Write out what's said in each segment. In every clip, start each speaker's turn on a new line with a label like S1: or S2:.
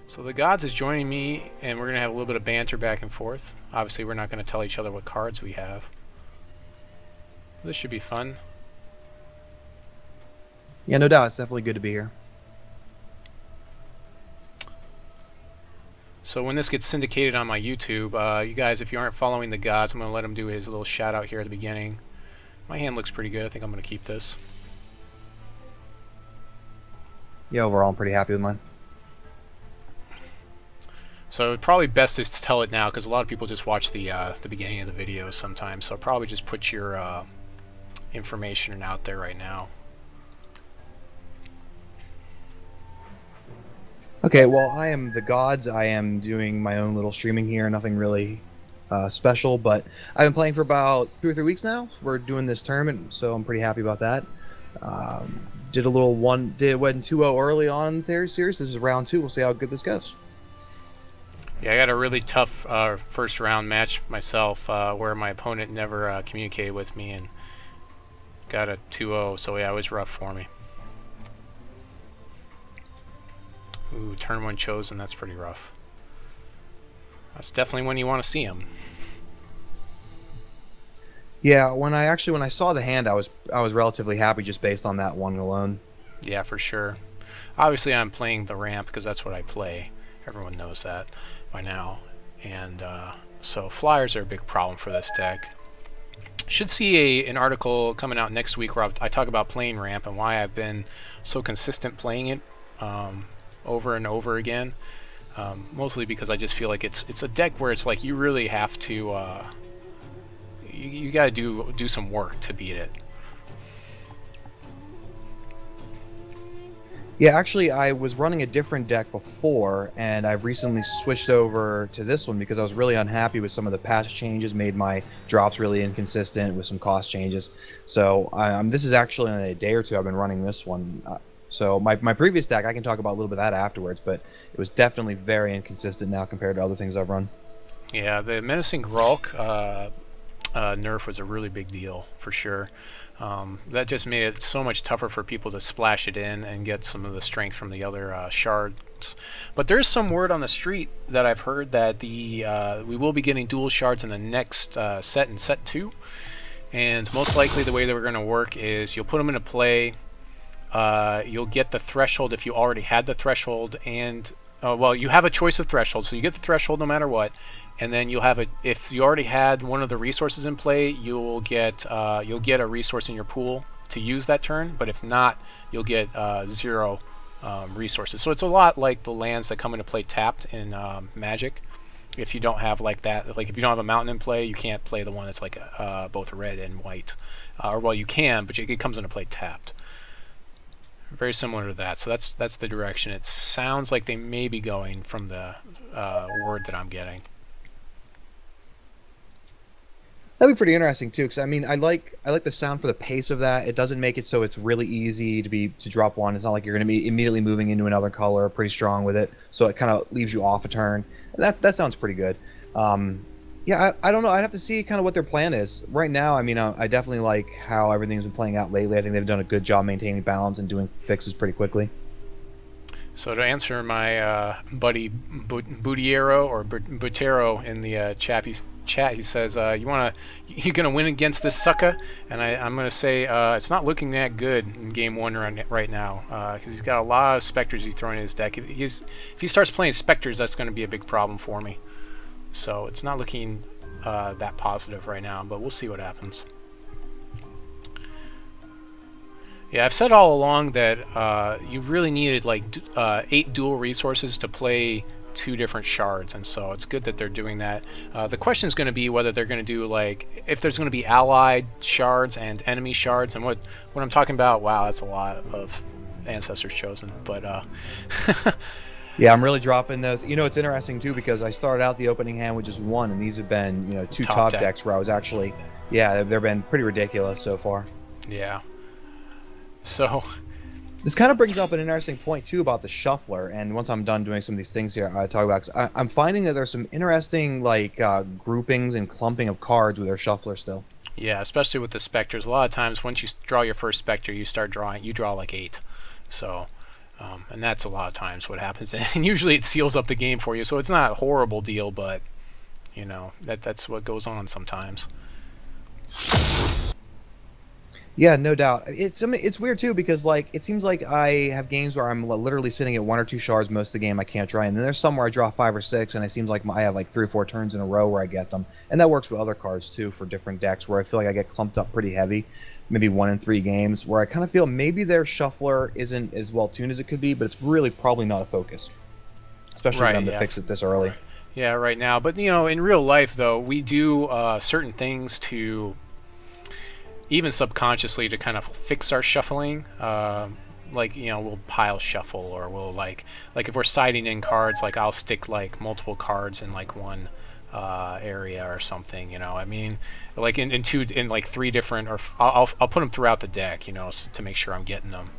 S1: So the Gods is joining me, and we're going to have a little bit of banter back and forth. Obviously, we're not going to tell each other what cards we have. This should be fun.
S2: Yeah, no doubt. It's definitely good to be here.
S1: So when this gets syndicated on my YouTube, you guys, if you aren't following the Gods, I'm going to let him do his little shout out here at the beginning. My hand looks pretty good. I think I'm going to keep this.
S2: Yeah, overall, I'm pretty happy with mine.
S1: So probably best is to tell it now, because a lot of people just watch the beginning of the video sometimes. So probably just put your information out there right now.
S2: Okay, well, I am the Gods. I am doing my own little streaming here. Nothing really special, but I've been playing for about 2 or 3 weeks now. We're doing this tournament, so I'm pretty happy about that. Did a little went 2-0 early on in the series. This is round 2. We'll see how good this goes.
S1: Yeah, I got a really tough first round match myself, where my opponent never communicated with me and got a 2-0. So yeah, it was rough for me. Ooh, turn 1 chosen. That's pretty rough. That's definitely when you want to see him.
S2: Yeah, when I saw the hand, I was relatively happy just based on that one alone.
S1: Yeah, for sure. Obviously, I'm playing the ramp because that's what I play. Everyone knows that by now. And so flyers are a big problem for this deck. Should see an article coming out next week where I talk about playing ramp and why I've been so consistent playing it over and over again. Mostly because I just feel like it's a deck where it's like you really have to you got to do some work to beat it.
S2: Yeah, actually, I was running a different deck before, and I've recently switched over to this one because I was really unhappy with some of the patch changes, made my drops really inconsistent with some cost changes. So this is actually in a day or two I've been running this one. So my previous deck, I can talk about a little bit of that afterwards, but it was definitely very inconsistent now compared to other things I've run.
S1: Yeah, the Menacing Grulk nerf was a really big deal, for sure. That just made it so much tougher for people to splash it in and get some of the strength from the other shards. But there's some word on the street that I've heard that we will be getting dual shards in the next set, in set 2. And most likely the way that we're going to work is you'll put them into play. You'll get the threshold if you already had the threshold, and well, you have a choice of threshold, so you get the threshold no matter what. And then you'll have if you already had one of the resources in play, you'll get a resource in your pool to use that turn. But if not, you'll get 0 resources. So it's a lot like the lands that come into play tapped in Magic. If you don't have like that, like if you don't have a mountain in play, you can't play the one that's like both red and white. Or well, you can, but it comes into play tapped. Very similar to that. So that's the direction it sounds like they may be going from the word that I'm getting.
S2: That'd be pretty interesting too, because I mean, I like the sound for the pace of that. It doesn't make it so it's really easy to drop one. It's not like you're going to be immediately moving into another color, pretty strong with it. So it kind of leaves you off a turn. That sounds pretty good. Yeah, I don't know. I'd have to see kind of what their plan is right now. I mean, I definitely like how everything's been playing out lately. I think they've done a good job maintaining balance and doing fixes pretty quickly.
S1: So to answer my buddy Butiero or Butero in the chat, he says, you're gonna win against this sucker, and I'm gonna say it's not looking that good in game 1 right now, because he's got a lot of specters he's throwing in his deck. If he starts playing specters, that's going to be a big problem for me. So it's not looking that positive right now, but we'll see what happens. Yeah, I've said all along that you really needed like 8 dual resources to play 2 different shards, and so it's good that they're doing that. The question is going to be whether they're going to do like if there's going to be allied shards and enemy shards, and what I'm talking about. Wow, that's a lot of ancestors chosen, but
S2: yeah, I'm really dropping those. You know, it's interesting too because I started out the opening hand with just 1, and these have been 2 top decks where I was actually they've been pretty ridiculous so far.
S1: Yeah. So
S2: this kind of brings up an interesting point too about the shuffler, and once I'm done doing some of these things here, I talk about. 'Cause I'm finding that there's some interesting like groupings and clumping of cards with their shuffler still.
S1: Yeah, especially with the specters. A lot of times, once you draw your first specter, you draw like 8. So And that's a lot of times what happens. And usually it seals up the game for you, so it's not a horrible deal, but you know that's what goes on sometimes.
S2: Yeah, no doubt. It's weird too because like it seems like I have games where I'm literally sitting at one or two shards most of the game I can't draw, and then there's some where I draw 5 or 6, and it seems like I have like 3 or 4 turns in a row where I get them, and that works with other cards too for different decks where I feel like I get clumped up pretty heavy, maybe 1 in 3 games where I kind of feel maybe their shuffler isn't as well tuned as it could be, but it's really probably not a focus, especially for them to fix it this early.
S1: Yeah, right now. But you know, in real life though, we do certain things to even subconsciously to kind of fix our shuffling. Like, you know, we'll pile shuffle, or we'll like if we're siding in cards, like I'll stick like multiple cards in like one area or something. You know, I mean, like in like 3 different, or I'll put them throughout the deck. You know, to make sure I'm getting them.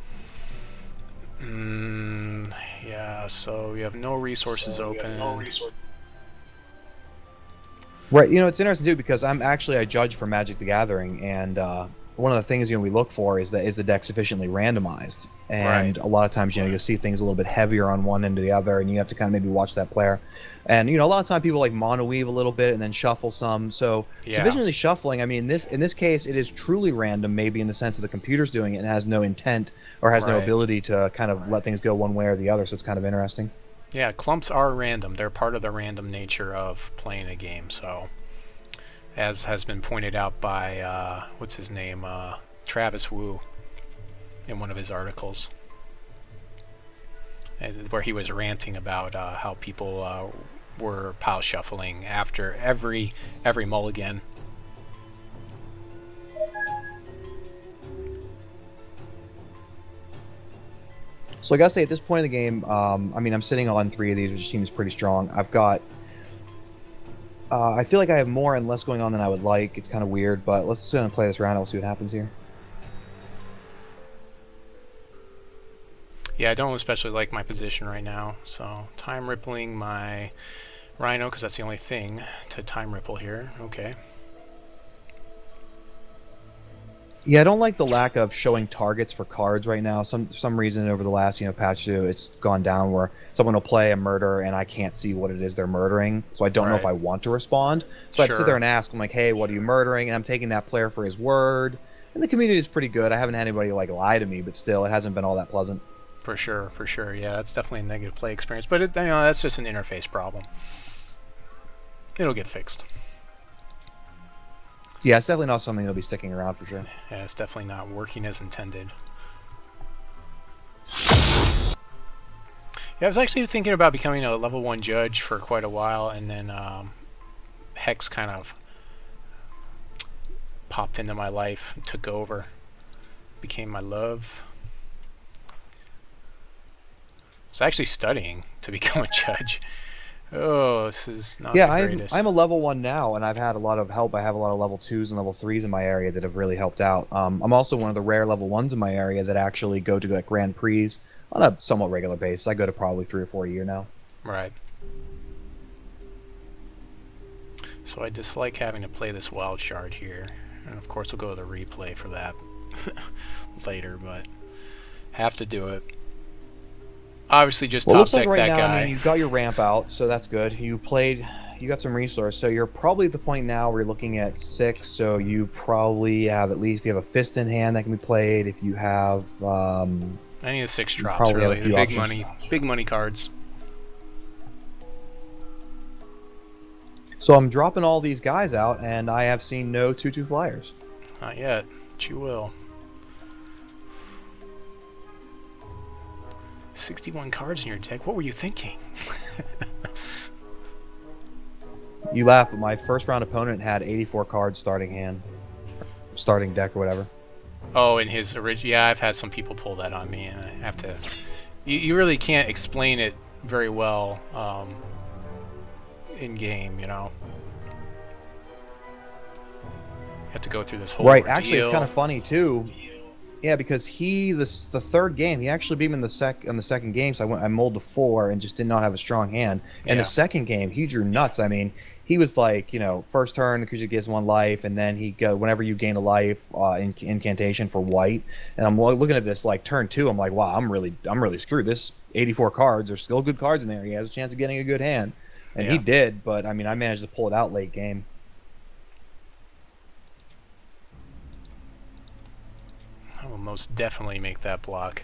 S1: Yeah. So you have no resources open.
S2: Right, you know, it's interesting too because I'm actually a judge for Magic the Gathering, and one of the things we look for is the deck sufficiently randomized, and a lot of times you'll see things a little bit heavier on one end or the other, and you have to kind of maybe watch that player, and a lot of time people like mono weave a little bit and then shuffle some. So sufficiently shuffling, I mean, in this case it is truly random, maybe in the sense of the computer's doing it and has no intent or has no ability to kind of let things go one way or the other. So it's kind of interesting.
S1: Yeah, clumps are random. They're part of the random nature of playing a game. So, as has been pointed out by, what's his name, Travis Wu, in one of his articles, where he was ranting about how people were pile shuffling after every mulligan.
S2: So I gotta say, at this point in the game, I mean, I'm sitting on 3 of these, which seems pretty strong. I've got, I feel like I have more and less going on than I would like. It's kind of weird, but let's just go and play this round and we'll see what happens here.
S1: Yeah, I don't especially like my position right now, so time rippling my Rhino, because that's the only thing to time ripple here. Okay.
S2: Yeah, I don't like the lack of showing targets for cards right now. For some reason over the last patch 2, it's gone down where someone will play a murder and I can't see what it is they're murdering, so I don't know if I want to respond. So I sit there and ask, I'm like, hey, what are you murdering? And I'm taking that player for his word. And the community is pretty good. I haven't had anybody like lie to me, but still, it hasn't been all that pleasant.
S1: For sure. Yeah, that's definitely a negative play experience, but that's just an interface problem. It'll get fixed.
S2: Yeah, it's definitely not something that'll be sticking around for sure.
S1: Yeah, it's definitely not working as intended. Yeah, I was actually thinking about becoming a level 1 judge for quite a while, and then Hex kind of popped into my life, took over, became my love. I was actually studying to become a judge. Oh, this is not the greatest.
S2: I'm a level 1 now, and I've had a lot of help. I have a lot of level 2s and level 3s in my area that have really helped out. I'm also one of the rare level 1s in my area that actually go to like Grand Prix on a somewhat regular basis. I go to probably 3 or 4 a year now.
S1: Right. So I dislike having to play this wild shard here. And of course we'll go to the replay for that later, but have to do it. Obviously just top deck that guy.
S2: I mean, you've got your ramp out, so that's good. You got some resource, so you're probably at the point now where you're looking at 6, so you probably have at least, if you have a fist in hand that can be played, if you have
S1: any of the 6 drops, really. The big money cards.
S2: So I'm dropping all these guys out, and I have seen no 2/2 flyers.
S1: Not yet, but you will. 61 cards in your deck. What were you thinking?
S2: You laugh, but my first round opponent had 84 cards starting deck or whatever.
S1: Oh, in his original. Yeah, I've had some people pull that on me, and I have to. You really can't explain it very well in game, you know. You have to go through this whole ordeal.
S2: Actually, it's kind of funny too. Yeah, because the third game, he actually beat me in the second game, so I mulled to 4 and just did not have a strong hand. And the
S1: Yeah.
S2: second game, he drew nuts. I mean, he was like, first turn because you gets 1 life, and then he go whenever you gain a life, incantation for white. And I'm looking at this like turn 2, I'm like, wow, I'm really screwed. This 84 cards, there's still good cards in there. He has a chance of getting a good hand, and he
S1: Yeah.
S2: did. But I mean, I managed to pull it out late game.
S1: I will most definitely make that block.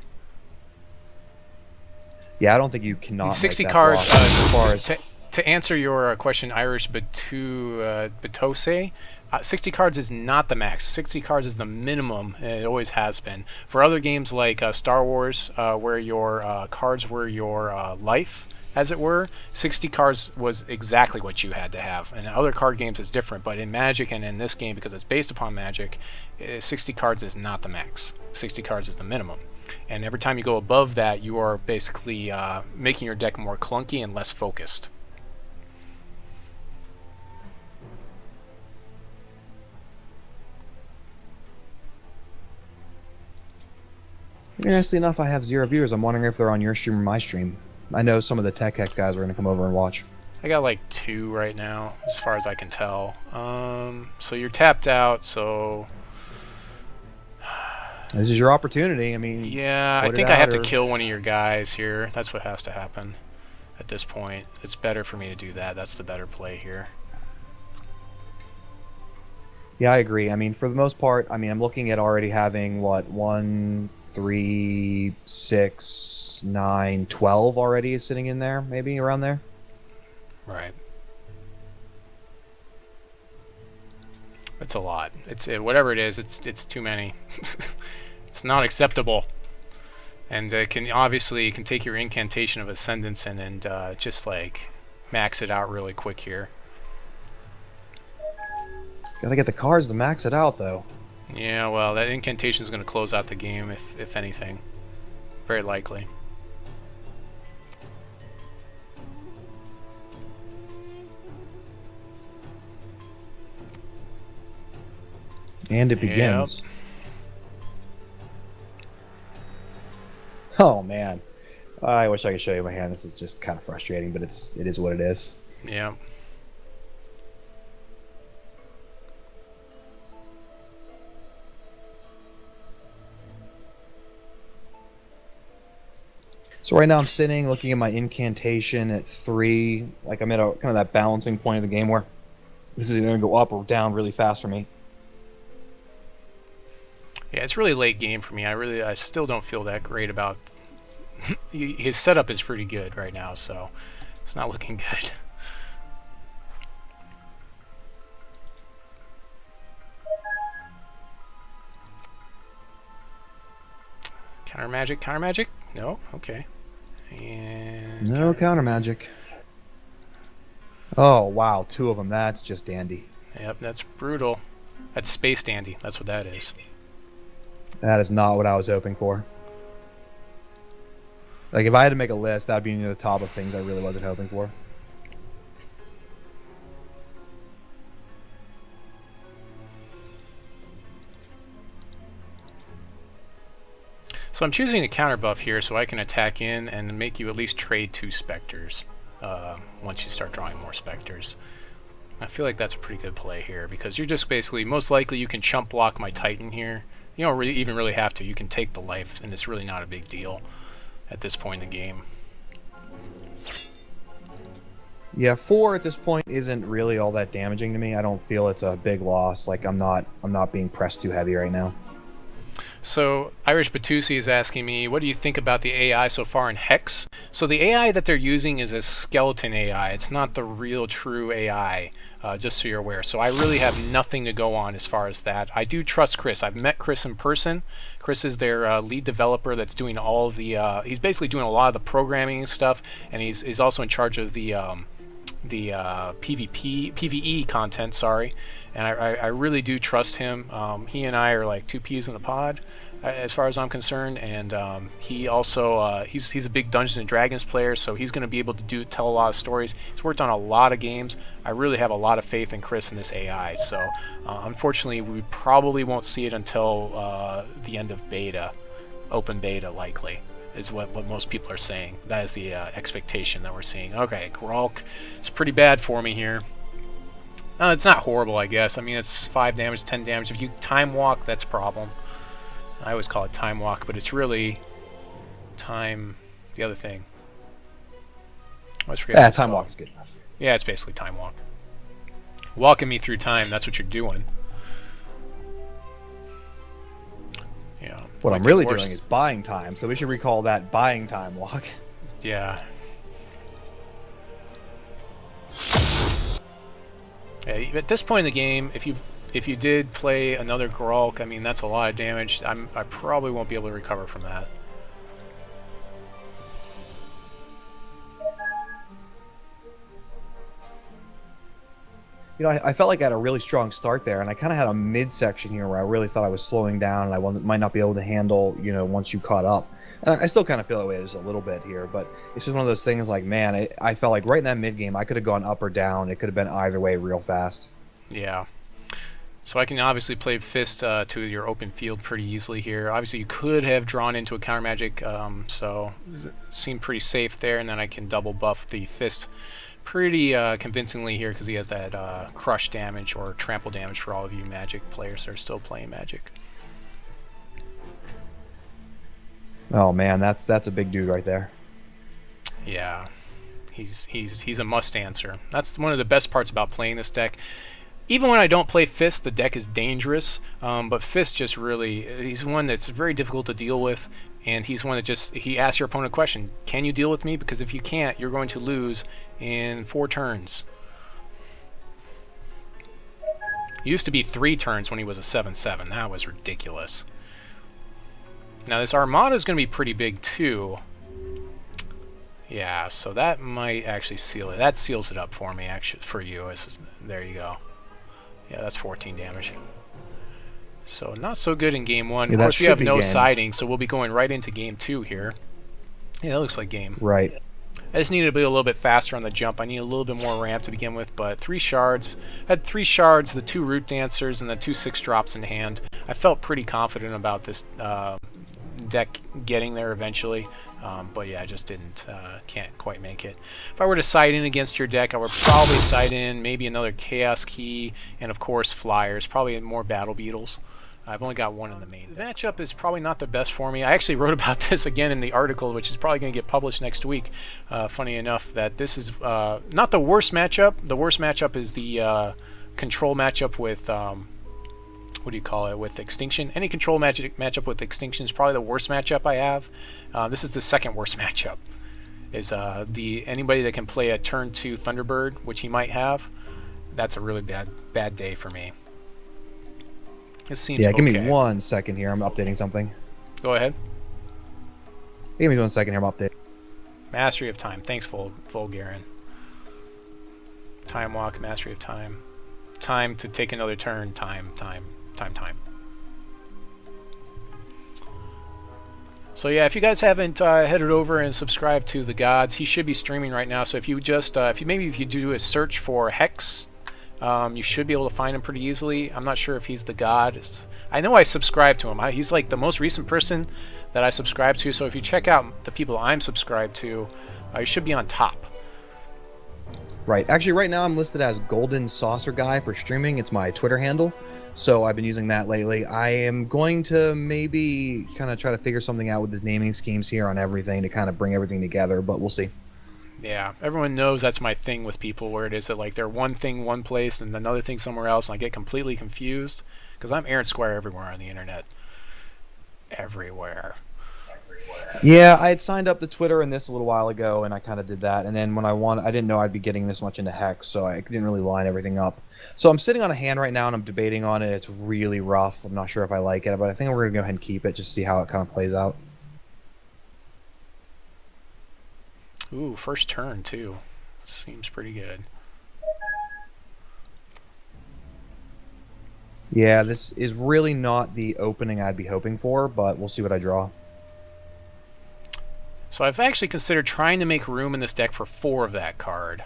S2: Yeah, I don't think you
S1: I mean,
S2: cannot
S1: 60
S2: make that
S1: cards.
S2: block as far as
S1: To answer your question, Irish Batose, 60 cards is not the max. 60 cards is the minimum, and it always has been. For other games like Star Wars, where your cards were your life, as it were, 60 cards was exactly what you had to have. And in other card games, it's different. But in Magic and in this game, because it's based upon Magic, 60 cards is not the max. 60 cards is the minimum. And every time you go above that, you are basically making your deck more clunky and less focused.
S2: Interestingly enough, I have 0 viewers. I'm wondering if they're on your stream or my stream. I know some of the Tech Hex guys are going to come over and watch.
S1: I got like 2 right now, as far as I can tell. So you're tapped out, so...
S2: This is your opportunity. I mean,
S1: Yeah, I
S2: put it
S1: think I have
S2: out
S1: to
S2: or-
S1: kill one of your guys here. That's what has to happen at this point. It's better for me to do that. That's the better play here.
S2: Yeah, I agree. I mean, for the most part, I mean, I'm looking at already having, what, 1, 3, 6, 9, 12 already sitting in there, maybe around there.
S1: Right. It's a lot. It's whatever it is. It's too many. It's not acceptable. And it can take your incantation of Ascendance and just like max it out really quick here.
S2: Gotta get the cards to max it out, though.
S1: Yeah, well, that incantation is going to close out the game, if anything. Very likely.
S2: And it begins. Oh, man. I wish I could show you my hand. This is just kind of frustrating, but it is what it is.
S1: Yeah.
S2: So right now I'm sitting, looking at my incantation at 3. Like I'm at a kind of that balancing point of the game where this is either going to go up or down really fast for me.
S1: Yeah, it's really late game for me. I still don't feel that great about... His setup is pretty good right now, so it's not looking good. Counter magic, counter magic? No? Okay. And
S2: No counter magic. Oh, wow. 2 of them. That's just dandy.
S1: Yep, that's brutal. That's Space Dandy. That's what that is.
S2: That is not what I was hoping for. Like, if I had to make a list, that would be near the top of things I really wasn't hoping for.
S1: So I'm choosing a counter buff here so I can attack in and make you at least trade 2 Spectres once you start drawing more Spectres. I feel like that's a pretty good play here because you're just basically, most likely you can chump block my Titan here. You don't even really have to. You can take the life and it's really not a big deal at this point in the game.
S2: Yeah, 4 at this point isn't really all that damaging to me. I don't feel it's a big loss. Like I'm not being pressed too heavy right now.
S1: So Irish Batusi is asking me, what do you think about the AI so far in Hex? So the AI that they're using is a skeleton AI. It's not the real true AI, just so you're aware. So I really have nothing to go on as far as that. I do trust Chris. I've met Chris in person. Chris is their lead developer that's doing all the... he's basically doing a lot of the programming and stuff, and he's also in charge of the PvE content, sorry, and I really do trust him. He and I are like two peas in a pod, as far as I'm concerned, and he also he's a big Dungeons and Dragons player, so he's going to be able to tell a lot of stories. He's worked on a lot of games. I really have a lot of faith in Chris and this AI. So unfortunately, we probably won't see it until the end of beta, open beta likely, is what most people are saying. That is the expectation that we're seeing. Okay, Grolk is pretty bad for me here. It's not horrible, I guess. I mean, it's 5 damage, 10 damage. If you time walk, that's a problem. I always call it time walk, but it's really time. The other thing. I always forget.
S2: Yeah, time walk is good.
S1: Yeah, it's basically time walk. Walking me through time. That's what you're doing. Yeah.
S2: What I'm really doing is buying time, so we should recall that buying time walk.
S1: Yeah. Yeah. At this point in the game, if you did play another Grolk, I mean, that's a lot of damage. I probably won't be able to recover from that.
S2: You know, I felt like I had a really strong start there, and I kind of had a midsection here where I really thought I was slowing down and I might not be able to handle, you know, once you caught up. And I still kind of feel that way just a little bit here, but it's just one of those things like, man, I felt like right in that mid game, I could have gone up or down. It could have been either way real fast.
S1: Yeah. So I can obviously play Fist to your open field pretty easily here. Obviously, you could have drawn into a counter magic, so it seemed pretty safe there, and then I can double buff the Fist pretty convincingly here because he has that crush damage or trample damage for all of you magic players that are still playing magic.
S2: Oh man, that's a big dude right there.
S1: Yeah, he's a must answer. That's one of the best parts about playing this deck. Even when I don't play Fist, the deck is dangerous, but Fist just really, he's one that's very difficult to deal with, and he's one that he asks your opponent a question, can you deal with me? Because if you can't, you're going to lose in 4 turns. It used to be 3 turns when he was a 7/7. That was ridiculous. Now this Armada is going to be pretty big too. Yeah, so that might actually seal it. That seals it up for me, actually, for you. There you go. Yeah, that's 14 damage. So not so good in game 1.
S2: Yeah,
S1: of course, we have no
S2: game.
S1: siding, so we'll be going right into game 2 here. Yeah, that looks like game.
S2: Right.
S1: I just needed to be a little bit faster on the jump. I need a little bit more ramp to begin with, but 3 shards. I had 3 shards, the 2 root dancers, and the 2 6-drops in hand. I felt pretty confident about this deck getting there eventually, but yeah, I just can't quite make it. If I were to side in against your deck, I would probably side in maybe another Chaos Key, and of course Flyers, probably more Battle Beetles. I've only got 1 in the main. The matchup is probably not the best for me. I actually wrote about this again in the article, which is probably going to get published next week. Funny enough, that this is not the worst matchup. The worst matchup is the control matchup with what do you call it, with Extinction. Any control matchup with Extinction is probably the worst matchup I have. This is the second worst matchup. Is anybody that can play a turn 2 Thunderbird, which he might have. That's a really bad day for me. It seems
S2: yeah, give
S1: okay.
S2: me 1 second here. I'm updating something.
S1: Go ahead.
S2: Give me 1 second here. I'm updating.
S1: Mastery of Time. Thanks, Volgaren. Time Walk, Mastery of Time. Time to take another turn. Time. So yeah, if you guys haven't headed over and subscribed to Thegods, he should be streaming right now. So if you just, if you do a search for Hex, you should be able to find him pretty easily. I'm not sure if he's the god. I know I subscribe to him. He's like the most recent person that I subscribe to. So if you check out the people I'm subscribed to, you should be on top.
S2: Right. Actually, right now I'm listed as Golden Saucer Guy for streaming. It's my Twitter handle. So I've been using that lately. I am going to maybe kind of try to figure something out with his naming schemes here on everything to kind of bring everything together, but we'll see.
S1: Yeah, everyone knows that's my thing with people, where it is that like they're one thing one place and another thing somewhere else, and I get completely confused because I'm Aaron Square everywhere on the internet. Everywhere.
S2: Yeah, I had signed up to Twitter and this a little while ago, and I kind of did that. And then when I didn't know I'd be getting this much into Hex, so I didn't really line everything up. So I'm sitting on a hand right now, and I'm debating on it. It's really rough. I'm not sure if I like it, but I think we're going to go ahead and keep it, just to see how it kind of plays out.
S1: Ooh, first turn, too. Seems pretty good.
S2: Yeah, this is really not the opening I'd be hoping for, but we'll see what I draw.
S1: So I've actually considered trying to make room in this deck for 4 of that card.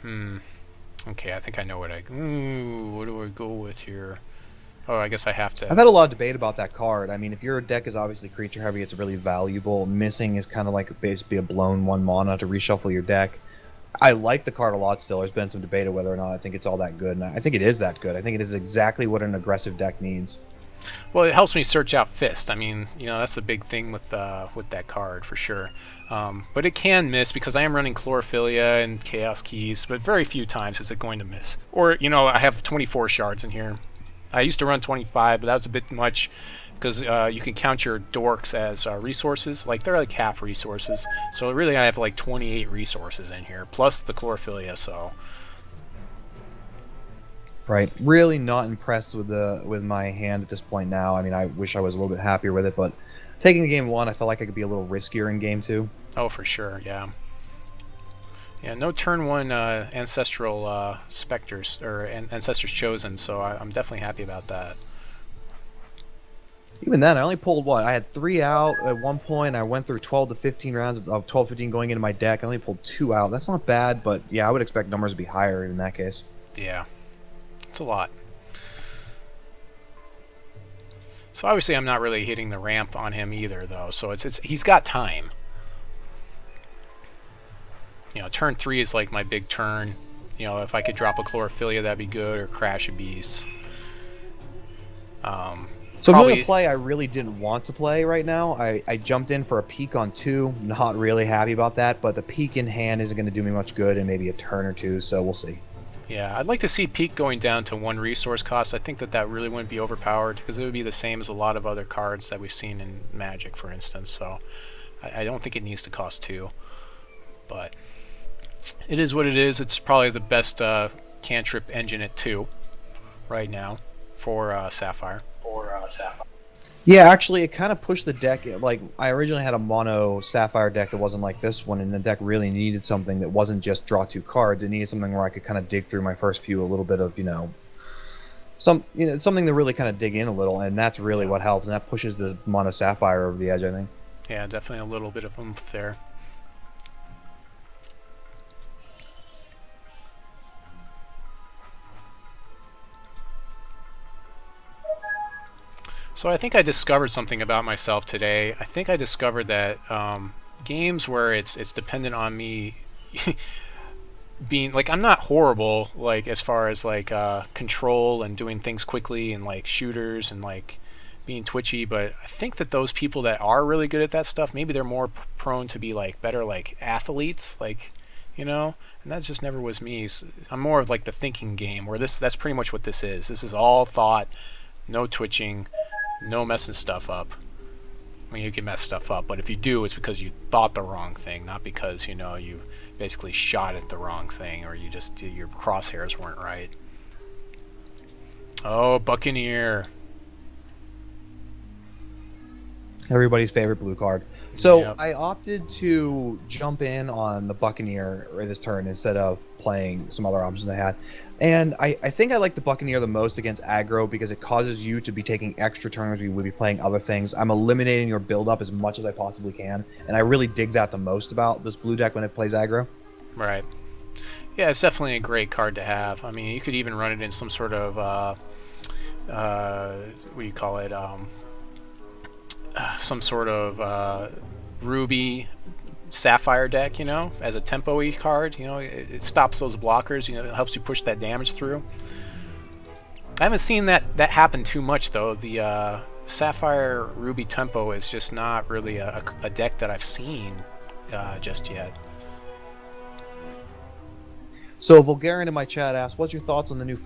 S1: Okay, I think I know what what do I go with here? Oh, I guess I have
S2: I've
S1: to...
S2: had a lot of debate about that card. I mean, if your deck is obviously creature heavy, it's really valuable. Missing is kind of like basically a blown 1 mana to reshuffle your deck. I like the card a lot still. There's been some debate of whether or not I think it's all that good, and I think it is that good. I think it is exactly what an aggressive deck needs.
S1: Well, it helps me search out Fist. I mean, that's the big thing with that card for sure. But it can miss because I am running Chlorophyllia and Chaos Keys, but very few times is it going to miss. Or, I have 24 shards in here. I used to run 25, but that was a bit much because you can count your dorks as resources. Like, they're like half resources. So really I have like 28 resources in here, plus the Chlorophyllia, so...
S2: Right. Really not impressed with my hand at this point now. I mean, I wish I was a little bit happier with it, but taking game 1, I felt like I could be a little riskier in game 2.
S1: Oh, for sure, yeah. Yeah, no turn 1 ancestral specters, or ancestors chosen, so I'm definitely happy about that.
S2: Even then, I only pulled what? I had 3 out at one point. I went through 12 to 15 rounds of 12, 15 going into my deck. I only pulled 2 out. That's not bad, but yeah, I would expect numbers to be higher in that case.
S1: Yeah, it's a lot. So obviously I'm not really hitting the ramp on him either, though, so he's got time. Turn 3 is like my big turn. If I could drop a Chlorophyllia, that'd be good, or crash a beast.
S2: So really a play I really didn't want to play right now. I jumped in for a peek on 2. Not really happy about that, but the peek in hand isn't going to do me much good in maybe a turn or 2, so we'll see.
S1: Yeah, I'd like to see peak going down to 1 resource cost. I think that really wouldn't be overpowered because it would be the same as a lot of other cards that we've seen in Magic, for instance. So I don't think it needs to cost 2. But it is what it is. It's probably the best cantrip engine at 2 right now for Sapphire.
S2: Yeah, actually, it kind of pushed the deck. Like, I originally had a mono Sapphire deck that wasn't like this one, and the deck really needed something that wasn't just draw 2 cards. It needed something where I could kind of dig through my first few a little bit of, something to really kind of dig in a little, and that's really what helps, and that pushes the mono Sapphire over the edge, I think.
S1: Yeah, definitely a little bit of oomph there. So I think I discovered something about myself today. I think I discovered that games where it's dependent on me being like, I'm not horrible like as far as like control and doing things quickly and like shooters and like being twitchy, but I think that those people that are really good at that stuff, maybe they're more prone to be like better like athletes, like, and that just never was me. I'm more of like the thinking game where that's pretty much what this is. This is all thought, no twitching, no messing stuff up. I mean, you can mess stuff up, but if you do, it's because you thought the wrong thing, not because, you basically shot at the wrong thing, or your crosshairs weren't right. Oh, Buccaneer.
S2: Everybody's favorite blue card. So
S1: Yep.
S2: I opted to jump in on the Buccaneer this turn instead of playing some other options I had. And I think I like the Buccaneer the most against aggro because it causes you to be taking extra turns where you would be playing other things. I'm eliminating your build-up as much as I possibly can, and I really dig that the most about this blue deck when it plays aggro.
S1: Right. Yeah, it's definitely a great card to have. I mean, you could even run it in some sort of, what do you call it, some sort of Ruby Sapphire deck, as a tempo-y card. It stops those blockers, it helps you push that damage through. I haven't seen that happen too much, though. The Sapphire Ruby tempo is just not really a deck that I've seen just yet.
S2: So Vulgarian in my chat asked, "What's your thoughts on the new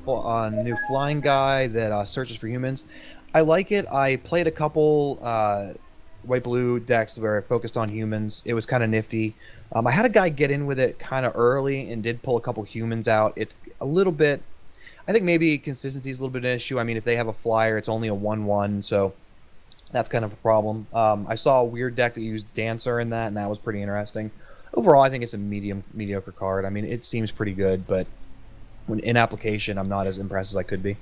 S2: flying guy that searches for humans?" I like it. I played a couple white-blue decks where I focused on humans. It was kind of nifty. I had a guy get in with it kind of early and did pull a couple humans out. It's a little bit... I think maybe consistency is a little bit of an issue. I mean, if they have a flyer, it's only a 1/1, so that's kind of a problem. I saw a weird deck that used Dancer in that, and that was pretty interesting. Overall, I think it's a mediocre card. I mean, it seems pretty good, but when in application, I'm not as impressed as I could be.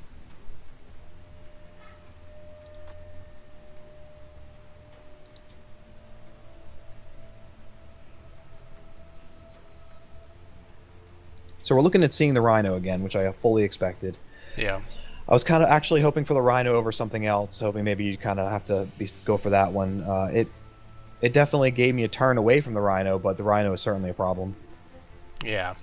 S2: So we're looking at seeing the Rhino again, which I fully expected.
S1: Yeah.
S2: I was kind of actually hoping for the Rhino over something else, hoping maybe you kind of have to go for that one. It definitely gave me a turn away from the Rhino, but the Rhino is certainly a problem.
S1: Yeah.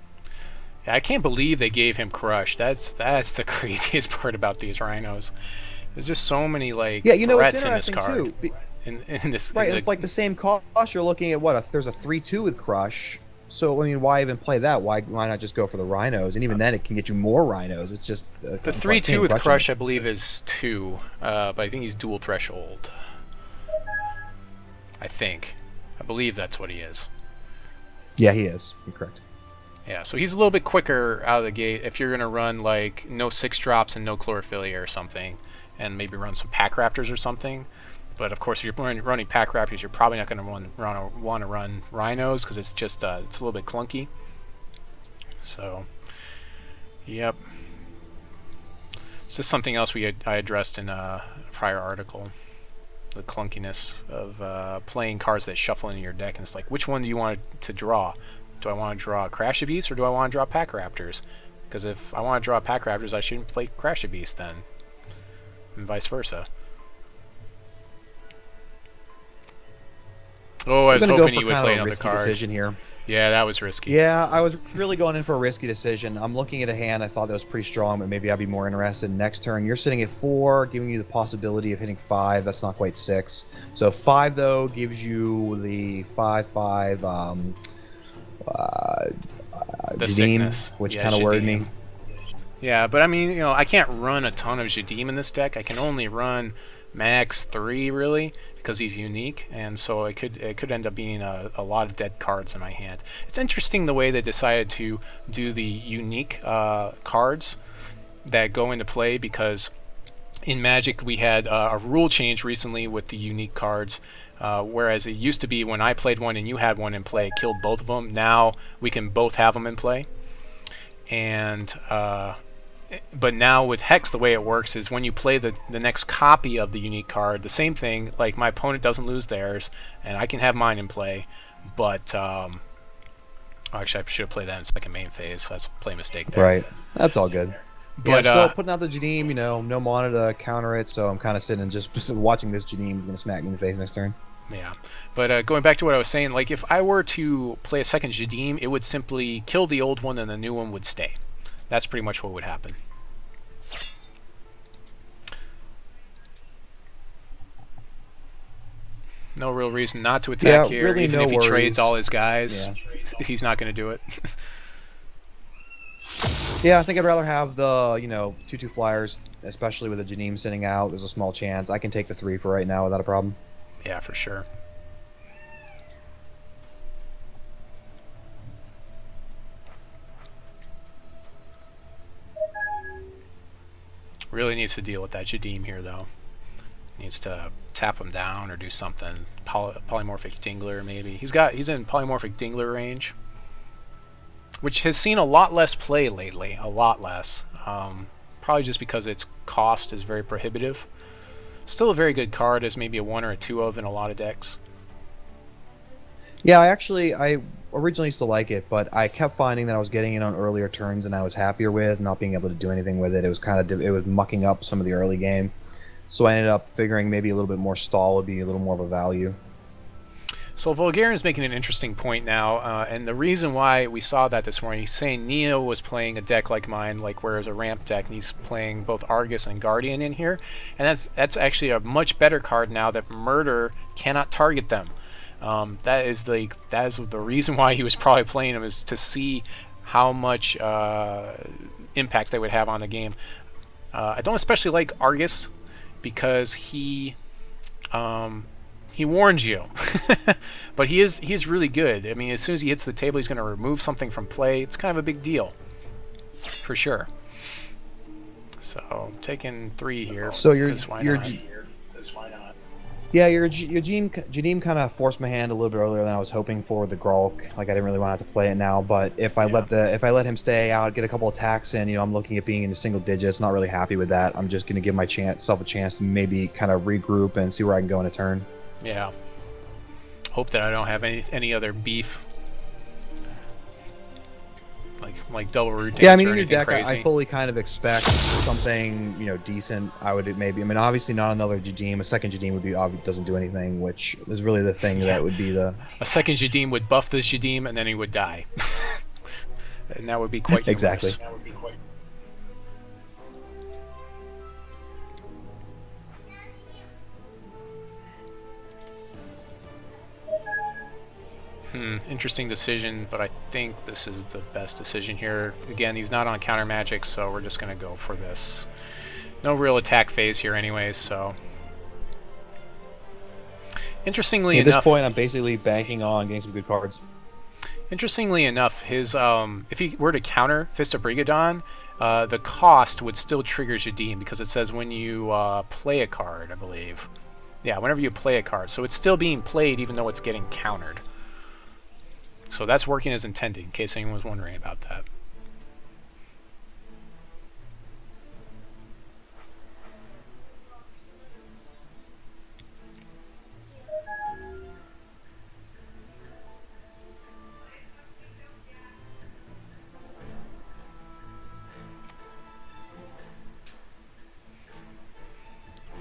S1: I can't believe they gave him Crush. That's the craziest part about these Rhinos. There's just so many like threats in this card.
S2: Too.
S1: In this,
S2: right, like the same cost, you're looking at what? There's a 3/2 with Crush. So I mean, why even play that? Why not just go for the Rhinos? And even then, it can get you more Rhinos. It's just
S1: the 3/2 with Crush, I believe, is 2, but I think he's dual threshold. I believe that's what he is.
S2: Yeah, he is. You're correct.
S1: Yeah, so he's a little bit quicker out of the gate if you're gonna run like no 6-drops and no Chlorophyllia or something, and maybe run some Pack Raptors or something. But of course, if you're running Pack Raptors, you're probably not going to want to run Rhinos because it's just it's a little bit clunky. So, yep. This is something else I addressed in a prior article. The clunkiness of playing cards that shuffle into your deck, and it's like, which one do you want to draw? Do I want to draw Crash Beast or do I want to draw Pack Raptors? Because if I want to draw Pack Raptors, I shouldn't play Crash Beast then, and vice versa. Oh, I was hoping you would play another card.
S2: Decision here.
S1: Yeah, that was risky.
S2: Yeah, I was really going in for a risky decision. I'm looking at a hand I thought that was pretty strong, but maybe I'd be more interested. Next turn, you're sitting at 4, giving you the possibility of hitting 5. That's not quite 6. So 5, though, gives you the 5/5 Jadiim, which kind of worried me.
S1: Yeah, but I mean, I can't run a ton of Jadiim in this deck. I can only run max 3, really, because he's unique, and so it could end up being a lot of dead cards in my hand. It's interesting the way they decided to do the unique cards that go into play, because in Magic we had a rule change recently with the unique cards, whereas it used to be when I played one and you had one in play, it killed both of them. Now we can both have them in play, and but now with Hex, the way it works is when you play the next copy of the unique card, the same thing, like my opponent doesn't lose theirs, and I can have mine in play, but actually I should have played that in second main phase. That's a play mistake there.
S2: Right, that's all good.
S1: But
S2: still putting out the Jadiim, no mana to counter it, so I'm kind of sitting and just watching this Jadiim is going to smack me in the face next turn.
S1: Yeah, but going back to what I was saying, like if I were to play a second Jadiim, it would simply kill the old one and the new one would stay. That's pretty much what would happen. No real reason not to attack here, really, even if he trades all his guys. Yeah. He's not going to do it.
S2: Yeah, I think I'd rather have the 2/2 flyers, especially with the Jadiim sitting out. There's a small chance I can take the 3 for right now without a problem.
S1: Yeah, for sure. Really needs to deal with that Jadiim here, though. Needs to tap him down or do something. Polymorphic Dingler, maybe. He's in Polymorphic Dingler range, which has seen a lot less play lately. A lot less. Probably just because its cost is very prohibitive. Still a very good card, as maybe a 1 or a 2 of in a lot of decks.
S2: Yeah, I originally used to like it, but I kept finding that I was getting it on earlier turns and I was happier with, not being able to do anything with it. It was it was mucking up some of the early game. So I ended up figuring maybe a little bit more stall would be a little more of a value.
S1: So Vulgarian's making an interesting point now, and the reason why we saw that this morning, he's saying Neo was playing a deck like mine, like where it's a ramp deck, and he's playing both Argus and Guardian in here, and that's actually a much better card now that Murder cannot target them. That is the reason why he was probably playing him, is to see how much impact they would have on the game. I don't especially like Argus because he warns you, but he is really good. I mean, as soon as he hits the table, he's going to remove something from play. It's kind of a big deal, for sure. So I'm taking 3 here.
S2: So you're Yeah, your Jadiim kind of forced my hand a little bit earlier than I was hoping for the Grolk. Like I didn't really want to have to play it now, but if I
S1: Yeah.
S2: let him stay out, get a couple attacks in, I'm looking at being in the single digits. Not really happy with that. I'm just gonna give myself a chance to maybe kind of regroup and see where I can go in a turn.
S1: Yeah. Hope that I don't have any other beef. Like double root dance
S2: Yeah, I mean,
S1: or
S2: in your
S1: anything
S2: deck,
S1: crazy.
S2: I fully kind of expect something, decent. I would maybe. I mean, obviously not another Jadiim. A second Jadiim would be doesn't do anything, which is really the thing that would be the
S1: A second Jadiim would buff this Jadiim and then he would die. And that would be quite humorous.
S2: exactly.
S1: Interesting decision, but I think this is the best decision here. Again, he's not on counter magic, so we're just going to go for this. No real attack phase here anyways, so... Interestingly
S2: At
S1: enough...
S2: this point, I'm basically banking on getting some good cards.
S1: Interestingly enough, his if he were to counter Fist of Briggadon, the cost would still trigger Jadiim, because it says when you play a card, I believe. Yeah, whenever you play a card. So it's still being played even though it's getting countered. So that's working as intended, in case anyone was wondering about that.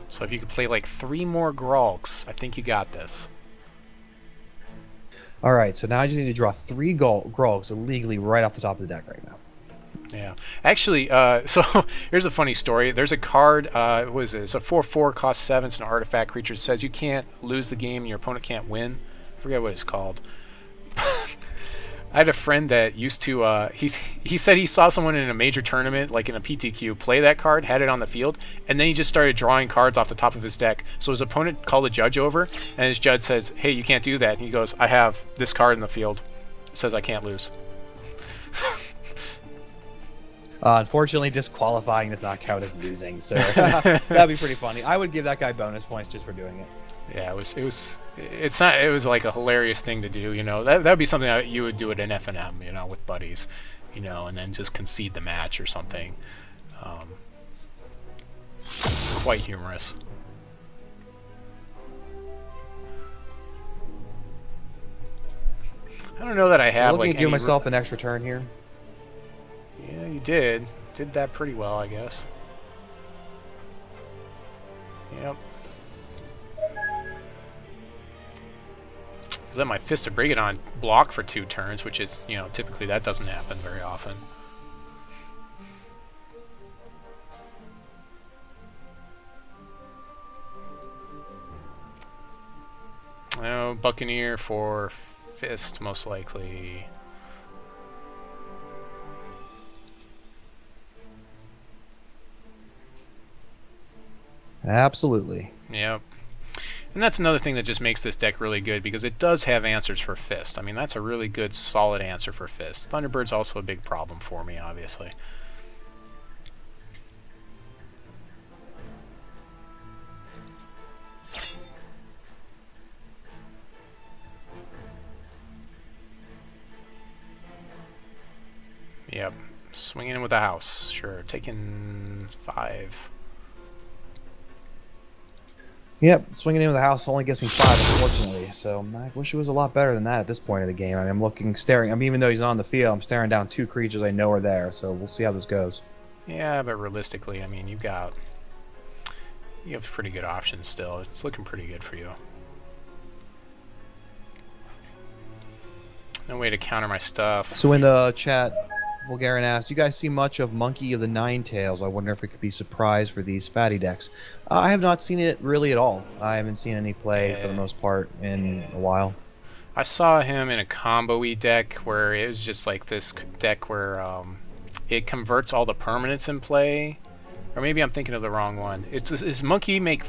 S1: So if you could play like 3 more Grolks, I think you got this.
S2: All right, so now I just need to draw 3 Grolks illegally right off the top of the deck right now.
S1: Yeah. Actually, so here's a funny story. There's a card, what is it? It's a 4/4, costs 7, it's an artifact creature. It says you can't lose the game and your opponent can't win. I forget what it's called. I had a friend that used to, he said he saw someone in a major tournament, like in a PTQ, play that card, had it on the field, and then he just started drawing cards off the top of his deck. So his opponent called a judge over, and his judge says, hey, you can't do that. And he goes, I have this card in the field. It says I can't lose.
S2: Unfortunately, disqualifying does not count as losing, so that'd be pretty funny. I would give that guy bonus points just for doing it.
S1: Yeah, it was like a hilarious thing to do, That would be something that you would do at an FNM, with buddies, and then just concede the match or something. Quite humorous. I don't know that I have
S2: looking
S1: like
S2: to give myself an extra turn here.
S1: Yeah, you did. Did that pretty well, I guess. Yep. Let my Fist of Briggadon block for 2 turns, which is, typically that doesn't happen very often. Oh, Buccaneer for Fist, most likely.
S2: Absolutely.
S1: Yep. And that's another thing that just makes this deck really good, because it does have answers for Fist. I mean, that's a really good, solid answer for Fist. Thunderbird's also a big problem for me, obviously. Yep. Swinging in with the house. Sure. Taking 5.
S2: Yep, swinging into the house only gets me 5, unfortunately. So I wish it was a lot better than that at this point of the game. I mean, even though he's on the field, I'm staring down 2 creatures I know are there. So we'll see how this goes.
S1: Yeah, but realistically, I mean, you have pretty good options still. It's looking pretty good for you. No way to counter my stuff.
S2: So in the chat, Vulgarian asks, you guys see much of Monkey of the Nine Tails? I wonder if it could be surprised for these fatty decks. I have not seen it really at all. I haven't seen any play for the most part in a while.
S1: I saw him in a combo-y deck where it was just like this deck where it converts all the permanents in play. Or maybe I'm thinking of the wrong one. Is Monkey make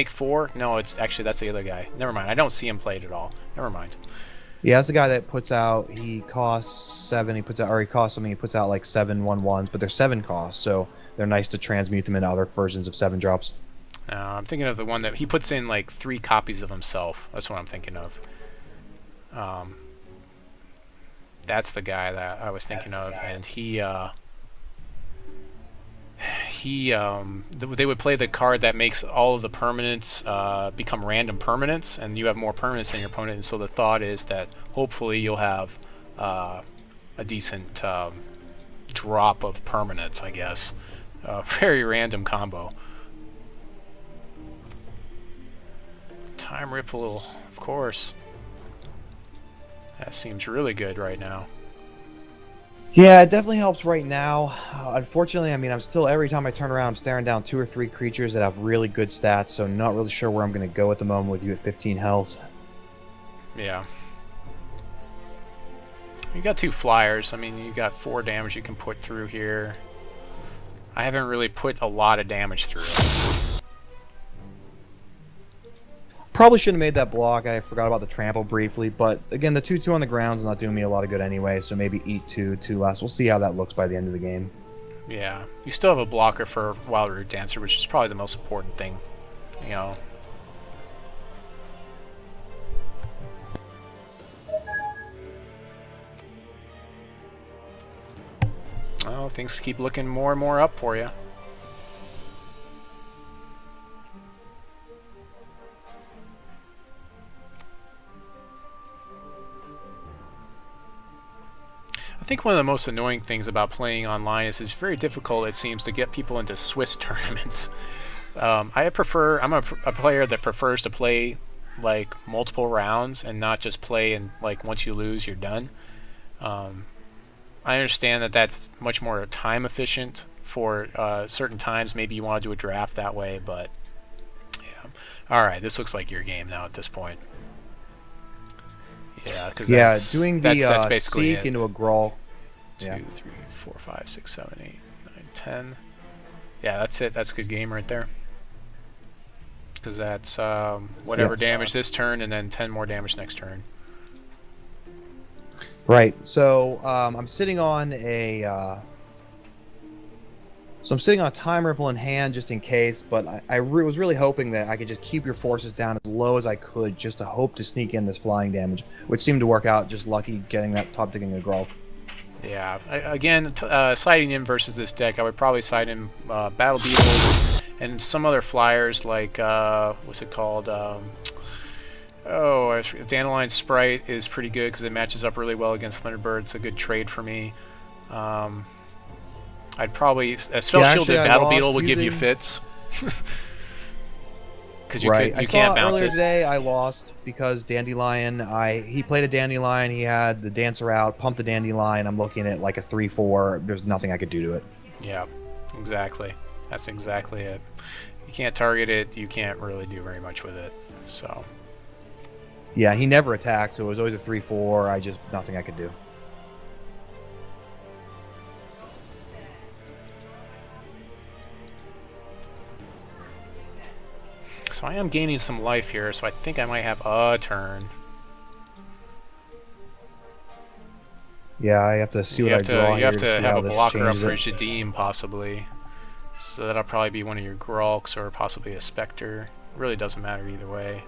S1: 4? No, it's actually that's the other guy. Never mind. I don't see him played at all. Never mind.
S2: Yeah, that's the guy that puts out. He costs 7. He costs something. He puts out like 7 1/1s, but they're 7 costs, so they're nice to transmute them into other versions of 7 drops.
S1: I'm thinking of the one that he puts in like 3 copies of himself. That's what I'm thinking of. That's the guy that I was thinking of, and they would play the card that makes all of the permanents become random permanents, and you have more permanents than your opponent. And so the thought is that hopefully you'll have a decent drop of permanents, I guess. Very random combo. Time Ripple, of course. That seems really good right now.
S2: Yeah, it definitely helps right now. Unfortunately, I mean, I'm still, every time I turn around, I'm staring down 2 or 3 creatures that have really good stats, so not really sure where I'm going to go at the moment with you at 15 health.
S1: Yeah. You got 2 flyers. I mean, you got 4 damage you can put through here. I haven't really put a lot of damage through it.
S2: Probably shouldn't have made that block. I forgot about the trample briefly, but again, the 2/2 on the ground is not doing me a lot of good anyway, so maybe eat 2 less. We'll see how that looks by the end of the game.
S1: Yeah. You still have a blocker for Wild Root Dancer, which is probably the most important thing. You know. Well, things keep looking more and more up for you. I think one of the most annoying things about playing online is it's very difficult, it seems, to get people into Swiss tournaments. I'm a player that prefers to play like multiple rounds and not just play and like once you lose you're done. I understand that that's much more time efficient for certain times. Maybe you want to do a draft that way, but yeah. All right, this looks like your game now at this point. Yeah, because
S2: doing the
S1: that's basically
S2: Seek into a Grawl.
S1: 2, 3, 4, 5, 6, 7, 8, 9, 10. Yeah, that's it. That's a good game right there. Because that's whatever damage this turn, and then 10 more damage next turn.
S2: Right. So I'm sitting on a. So I'm sitting on a Time Ripple in hand just in case, but I was really hoping that I could just keep your forces down as low as I could just to hope to sneak in this flying damage, which seemed to work out. Just lucky getting that top digging a Grawl.
S1: Yeah. Again, siding in versus this deck, I would probably side in Battle Beetles and some other flyers like, what's it called? Dandelion Sprite is pretty good because it matches up really well against Thunderbird. It's a good trade for me. I'd probably a Spellshielded Battle Beetle would give you fits. Because you can't bounce
S2: earlier
S1: it.
S2: Today I lost because Dandelion. He played a Dandelion. He had the Dancer out, pumped the Dandelion. I'm looking at like a 3/4. There's nothing I could do to it.
S1: Yeah, exactly. That's exactly it. You can't target it. You can't really do very much with it. So.
S2: Yeah, he never attacked, so it was always a 3/4. Nothing I could do.
S1: So I am gaining some life here, so I think I might have a turn.
S2: Yeah, I have to see what I draw.
S1: You have to have a blocker up for Jadiim, possibly. So that'll probably be one of your Grulks or possibly a Spectre. Really doesn't matter either way.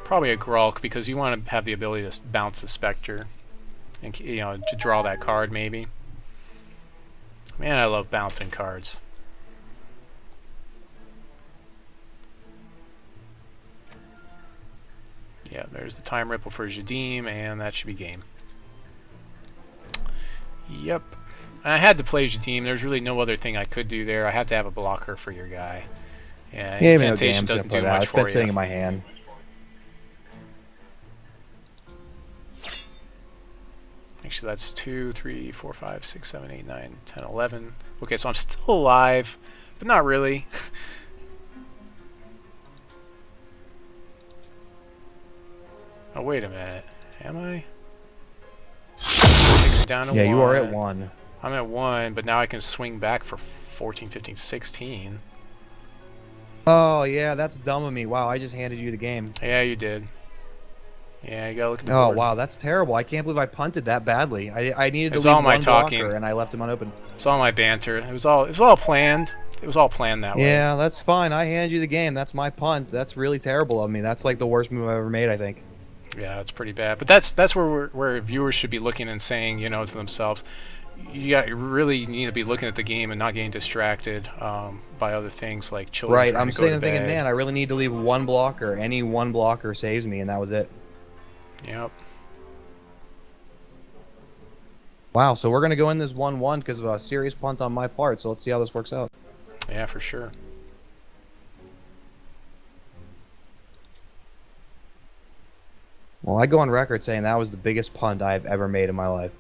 S1: Probably a Grulk because you want to have the ability to bounce the Spectre and to draw that card maybe. Man, I love bouncing cards. Yeah, there's the Time Ripple for Jadiim, and that should be game. Yep. I had to play Jadiim. There's really no other thing I could do there. I had to have a blocker for your guy. Yeah, Incantation doesn't do much for you.
S2: It's been sitting in my hand.
S1: Actually, that's 2, 3, 4, 5, 6, 7, 8, 9, 10, 11. Okay, so I'm still alive, but not really. Oh, wait a minute. Am I? Down to 1.
S2: You are at 1.
S1: I'm at 1, but now I can swing back for 14, 15, 16.
S2: Oh, yeah, that's dumb of me. Wow, I just handed you the game.
S1: Yeah, you did. Yeah, you gotta look at the
S2: Oh
S1: board.
S2: wow, that's terrible. I can't believe I punted that badly. I needed to
S1: It's
S2: leave
S1: all my
S2: one
S1: talking.
S2: blocker and I left him unopened.
S1: It's all my banter. It was all planned. It was all planned that way.
S2: Yeah, that's fine. I hand you the game. That's my punt. That's really terrible of me. That's like the worst move I've ever made, I think.
S1: Yeah, it's pretty bad. But that's where viewers should be looking and saying, to themselves, you really need to be looking at the game and not getting distracted by other things like children
S2: Right,
S1: trying
S2: I'm
S1: to go
S2: sitting
S1: to
S2: and thinking,
S1: bed.
S2: man, I really need to leave one blocker. Any one blocker saves me, and that was it.
S1: Yep.
S2: Wow, so we're going to go in this 1-1 because of a serious punt on my part, so let's see how this works out.
S1: Yeah, for sure.
S2: Well, I go on record saying that was the biggest punt I've ever made in my life.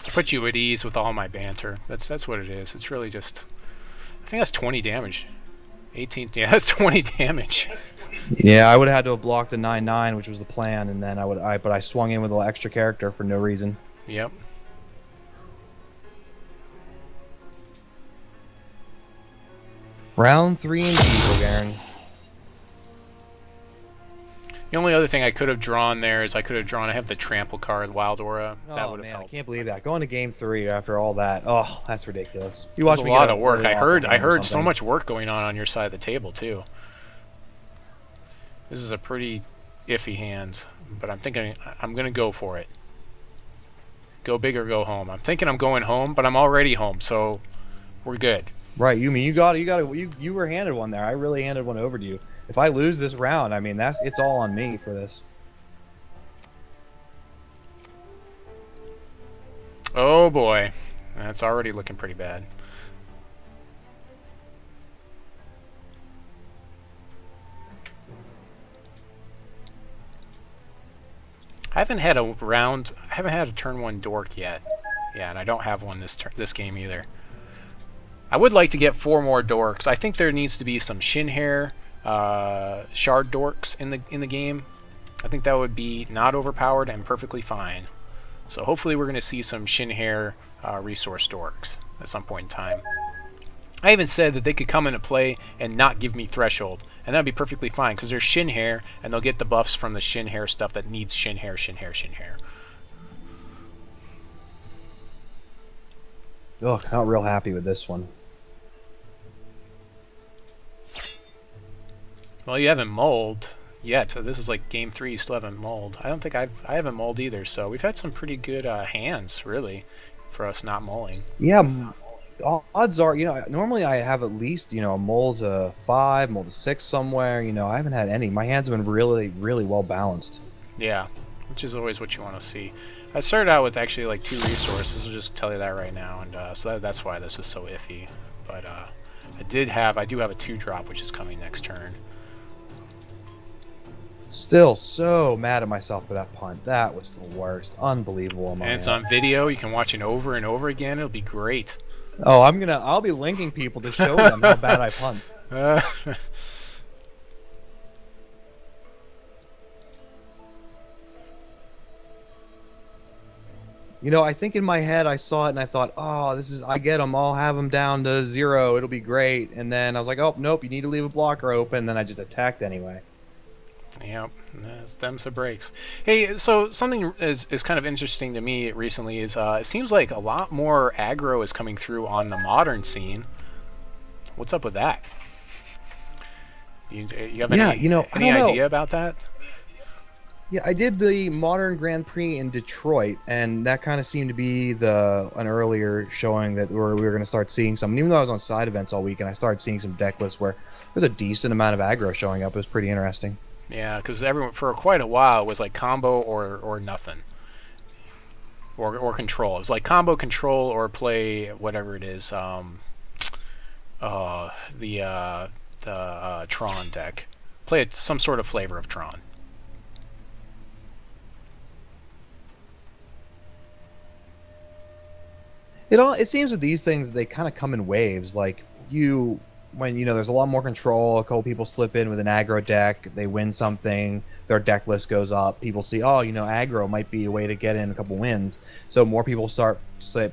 S1: I put you at ease with all my banter. That's what it is. It's really just... I think that's 20 damage. 18... Yeah, that's 20 damage.
S2: Yeah, I would have had to have blocked the 9-9, which was the plan, and then but I swung in with a little extra character for no reason.
S1: Yep.
S2: Round 3 in Beetle, Garen.
S1: The only other thing I could have drawn there is I have the trample card, Wild Aura. That
S2: Oh
S1: would have
S2: man, I
S1: helped.
S2: can't believe that. Going to game 3 after all that. Oh, that's ridiculous. You
S1: It
S2: watch
S1: was a
S2: me
S1: lot
S2: get
S1: of work.
S2: really
S1: I
S2: awful hand or
S1: heard so
S2: something.
S1: much work going on your side of the table too. This is a pretty iffy hand, but I'm thinking I'm gonna go for it. Go big or go home. I'm thinking I'm going home, but I'm already home, so we're good.
S2: Right, you were handed one there. I really handed one over to you. If I lose this round, I mean it's all on me for this.
S1: Oh boy, that's already looking pretty bad. I haven't had a turn 1 dork yet. Yeah, and I don't have one this game either. I would like to get 4 more dorks. I think there needs to be some shin hair shard dorks in the game. I think that would be not overpowered and perfectly fine. So hopefully we're going to see some shin hair resource dorks at some point in time. I even said that they could come into play and not give me threshold, and that'd be perfectly fine because they're shin hair and they'll get the buffs from the shin hair stuff that needs shin hair, shin hair, shin hair.
S2: Ugh, not real happy with this one.
S1: Well, you haven't mulled yet. So this is like game 3. You still haven't mulled. I don't think I haven't mulled either. So we've had some pretty good hands, really, for us not mulling.
S2: Yeah, odds are, normally I have at least, a mull to 5, mull to 6 somewhere. I haven't had any. My hands have been really, really well balanced.
S1: Yeah, which is always what you want to see. I started out with actually like 2 resources. I'll just tell you that right now, and so that's why this was so iffy. But I do have a 2-drop, which is coming next turn.
S2: Still so mad at myself for that punt. That was the worst. Unbelievable.
S1: And it's on video. You can watch it over and over again. It'll be great.
S2: Oh, I'll be linking people to show them how bad I punt. I think in my head I saw it and I thought, oh, I get them. I'll have them down to 0. It'll be great. And then I was like, oh, nope, you need to leave a blocker open. Then I just attacked anyway.
S1: Yep, them's the breaks. Hey, so something is kind of interesting to me recently is it seems like a lot more aggro is coming through on the modern scene. What's up with that? You have any idea about that?
S2: Yeah, I did the Modern Grand Prix in Detroit, and that kind of seemed to be an earlier showing that we were going to start seeing some. And even though I was on side events all week, and I started seeing some deck lists where there's a decent amount of aggro showing up. It was pretty interesting.
S1: Yeah, because everyone for quite a while it was like combo or nothing, or control. It was like combo, control, or play whatever it is. The Tron deck. Play some sort of flavor of Tron.
S2: It seems with these things that they kind of come in waves. Like when there's a lot more control, a couple people slip in with an aggro deck, they win something, their deck list goes up, people see, oh, aggro might be a way to get in a couple wins, so more people start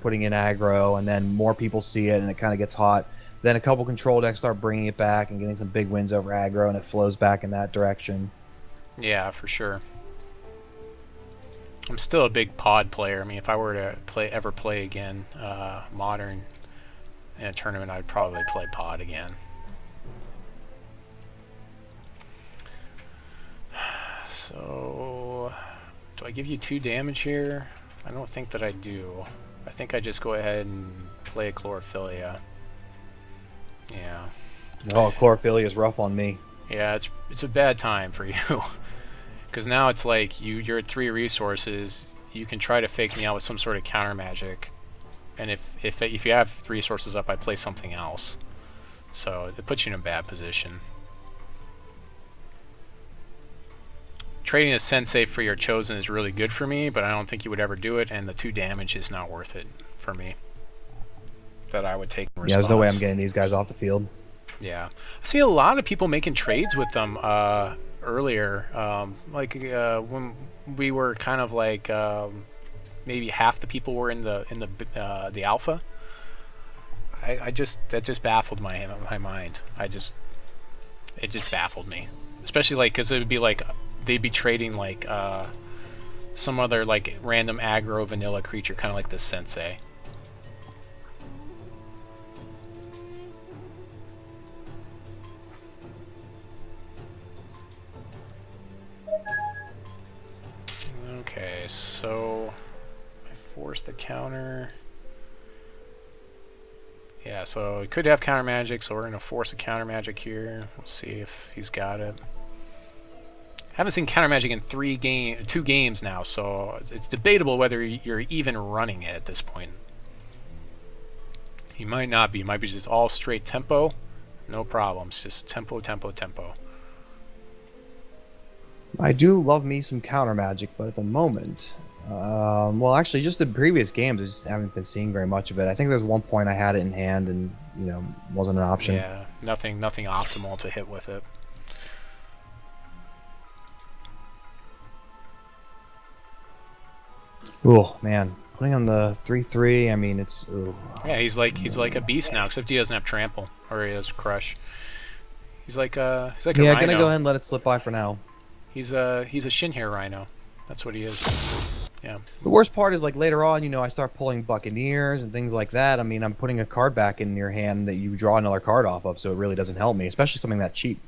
S2: putting in aggro, and then more people see it and it kind of gets hot. Then a couple control decks start bringing it back and getting some big wins over aggro, and it flows back in that direction.
S1: Yeah, for sure. I'm still a big pod player. I mean, if I were to ever play again, modern in a tournament, I'd probably play pod again. So, do I give you 2 damage here? I don't think that I do. I think I just go ahead and play a Chlorophyllia. Yeah.
S2: Oh, Chlorophyll is rough on me.
S1: Yeah, it's a bad time for you. Because now it's like you're at 3 resources. You can try to fake me out with some sort of counter magic, and if you have resources up, I play something else. So it puts you in a bad position. Trading a sensei for your chosen is really good for me, but I don't think you would ever do it, and the 2 damage is not worth it for me. That I would take in response.
S2: Yeah, there's no way I'm getting these guys off the field.
S1: Yeah, I see a lot of people making trades with them earlier, when we were kind of like maybe half the people were in the alpha. That just baffled my mind. It just baffled me, especially like because it would be like they'd be trading like some other like random aggro vanilla creature, kind of like this sensei. Okay, so I force the counter. Yeah, so he could have counter magic, so we're gonna force a counter magic here. We'll see if he's got it. Haven't seen counter magic in 2 games now, so it's debatable whether you're even running it at this point. He might not be. He might be just all straight tempo. No problems. Just tempo, tempo, tempo.
S2: I do love me some counter magic, but at the moment, well, actually, just the previous games, I just haven't been seeing very much of it. I think there's one point I had it in hand, and wasn't an option.
S1: Yeah, nothing optimal to hit with it.
S2: Oh man, putting on the 3/3. I mean, it's. Ooh.
S1: Yeah, he's like a beast now, except he doesn't have trample, or he has crush. He's like a rhino.
S2: Yeah, gonna go ahead and let it slip by for now.
S1: He's a shin hair rhino. That's what he is. Yeah.
S2: The worst part is like later on, I start pulling Buccaneers and things like that. I mean, I'm putting a card back in your hand that you draw another card off of, so it really doesn't help me, especially something that cheap.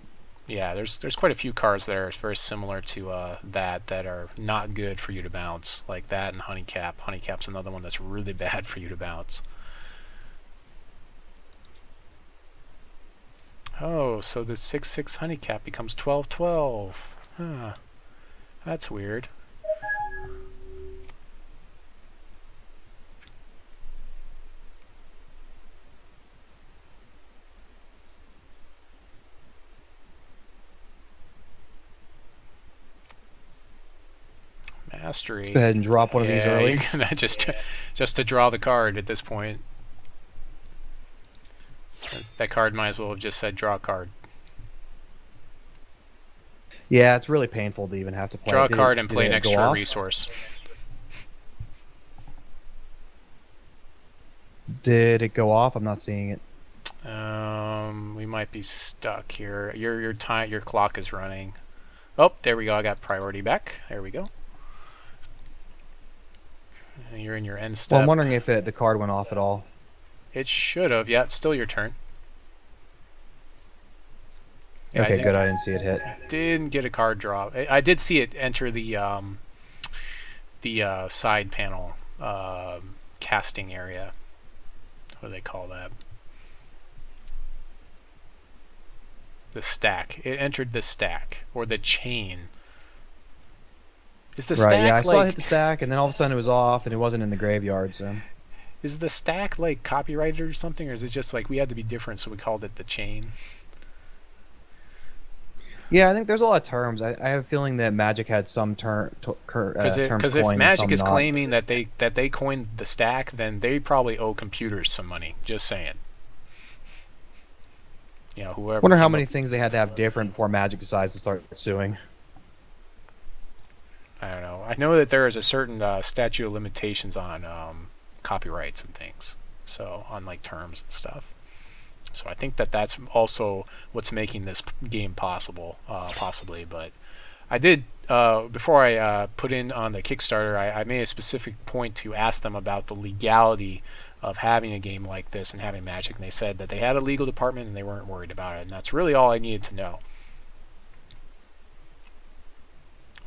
S1: Yeah, there's quite a few cards that are very similar to that are not good for you to bounce, like that and Honeycap. Honeycap's another one that's really bad for you to bounce. Oh, so the 6/6 Honeycap becomes 12/12. Huh. That's weird. Mastery.
S2: Let's go ahead and drop one of these early.
S1: You're gonna just to draw the card at this point. That card might as well have just said draw a card.
S2: Yeah, it's really painful to even have to play.
S1: Draw a card and play an extra resource.
S2: Did it go off? I'm not seeing it.
S1: We might be stuck here. Your clock is running. Oh, there we go. I got priority back. There we go. You're in your end step.
S2: Well, I'm wondering if the card went off at all.
S1: It should have. Yeah, it's still your turn.
S2: Yeah, okay, good. I didn't see it hit.
S1: Didn't get a card draw. I did see it enter the side panel casting area. What do they call that? The stack. It entered the stack or the chain. Is the stack
S2: yeah, I saw it hit the stack, and then all of a sudden it was off, and it wasn't in the graveyard. So,
S1: is the stack like copyrighted or something, or is it just like we had to be different, so we called it the chain?
S2: Yeah, I think there's a lot of terms. I have a feeling that Magic had some terms
S1: because if Magic is claiming that they coined the stack, then they probably owe computers some money. Just saying. Whoever.
S2: I wonder how many things they had to have different before Magic decides to start suing.
S1: I don't know. I know that there is a certain statute of limitations on copyrights and things, so on like terms and stuff. So I think that that's also what's making this game possible, possibly. But I did before I put in on the Kickstarter. I made a specific point to ask them about the legality of having a game like this and having Magic, and they said that they had a legal department and they weren't worried about it, and that's really all I needed to know.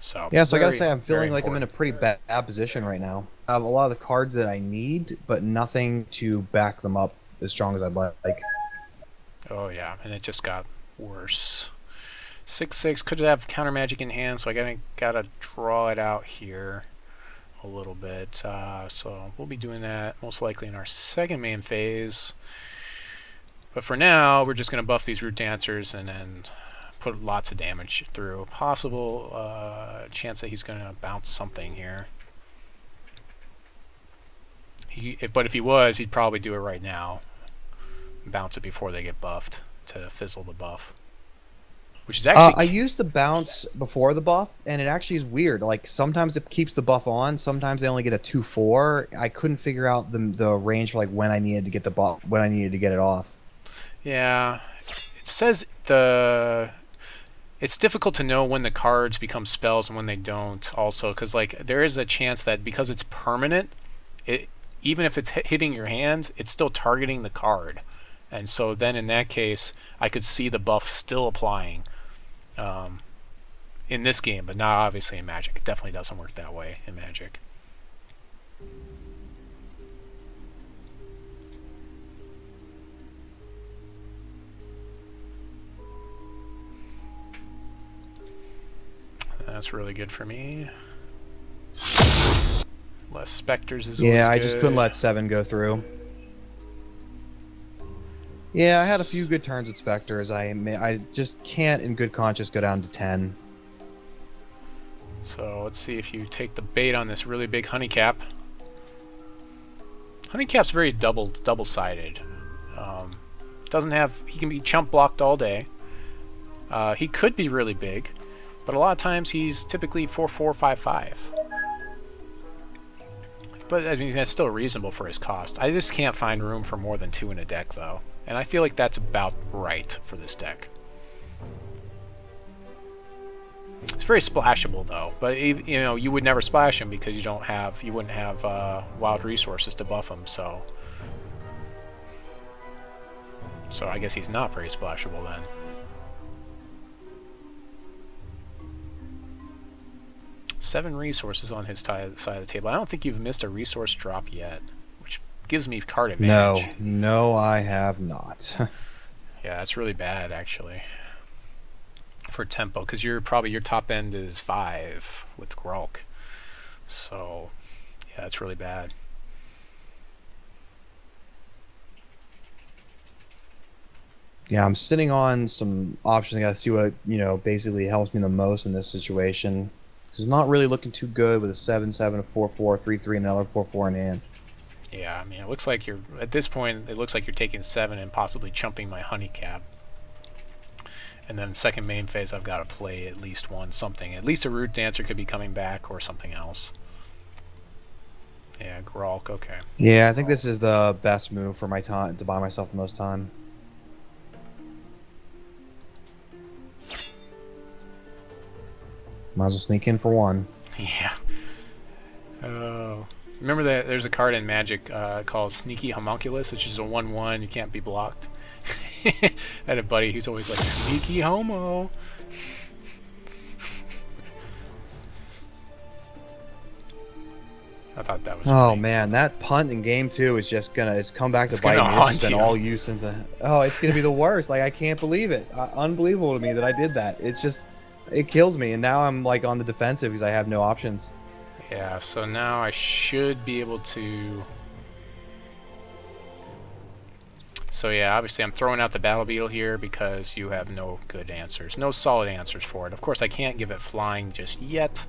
S1: So
S2: Yeah, so I gotta say, I'm feeling like I'm in a pretty bad position right now. I have a lot of the cards that I need, but nothing to back them up as strong as I'd like.
S1: Oh yeah, and it just got worse. 6/6 could have counter magic in hand, so I gotta draw it out here a little bit. So we'll be doing that most likely in our second main phase. But for now, we're just gonna buff these Root Dancers and then put lots of damage through. Possible chance that he's gonna bounce something here. But if he was, he'd probably do it right now. Bounce it before they get buffed to fizzle the buff. Which is actually
S2: I used the bounce before the buff, and it actually is weird. Like sometimes it keeps the buff on, sometimes they only get a 2/4. I couldn't figure out the range for like when I needed to get the buff, when I needed to get it off.
S1: Yeah, it says it's difficult to know when the cards become spells and when they don't. Also, because like there is a chance that because it's permanent, even if it's hitting your hand, it's still targeting the card. And so then in that case, I could see the buff still applying in this game, but not obviously in Magic. It definitely doesn't work that way in Magic. That's really good for me. Less Spectres is always
S2: Yeah, I
S1: good.
S2: just couldn't let 7 go through. Yeah, I had a few good turns with Spectres. I just can't, in good conscience, go down to 10.
S1: So let's see if you take the bait on this really big Honeycap. Honeycap's very double-sided. Doesn't have. He can be chump blocked all day. He could be really big, but a lot of times he's typically 4/4, 5/5. But I mean that's still reasonable for his cost. I just can't find room for more than 2 in a deck though. And I feel like that's about right for this deck. It's very splashable though, but you know you would never splash him because you wouldn't have wild resources to buff him. So I guess he's not very splashable then. Seven resources on his side of the table. I don't think you've missed a resource drop yet, which gives me card advantage.
S2: No, I have not.
S1: Yeah, that's really bad actually for tempo, because your top end is 5 with Grulk. So yeah, that's really bad.
S2: Yeah, I'm sitting on some options. I gotta see what basically helps me the most in this situation. It's not really looking too good with a 7/7, a 4/4, 3/3, and another 4/4 in hand.
S1: Yeah, I mean, it looks like at this point, it looks like you're taking 7 and possibly chumping my Honeycap. And then second main phase, I've got to play at least something. At least a Root Dancer could be coming back or something else. Yeah, Grulk, okay.
S2: Yeah, I think this is the best move for my time to buy myself the most time. Might as well sneak in for 1.
S1: Yeah. Oh. Remember that there's a card in Magic called Sneaky Homunculus, which is a 1/1. You can't be blocked. I had a buddy who's always like, Sneaky Homo. I thought that was funny.
S2: Man, that punt in game 2 is just it's come back to bite me.
S1: Haunt
S2: It's been all you since it's gonna be the worst. Like I can't believe it. Unbelievable to me that I did that. It kills me, and now I'm like on the defensive because I have no options.
S1: Yeah, so now I should be able to... So yeah, obviously I'm throwing out the Battle Beetle here because you have no good answers. No solid answers for it. Of course I can't give it flying just yet,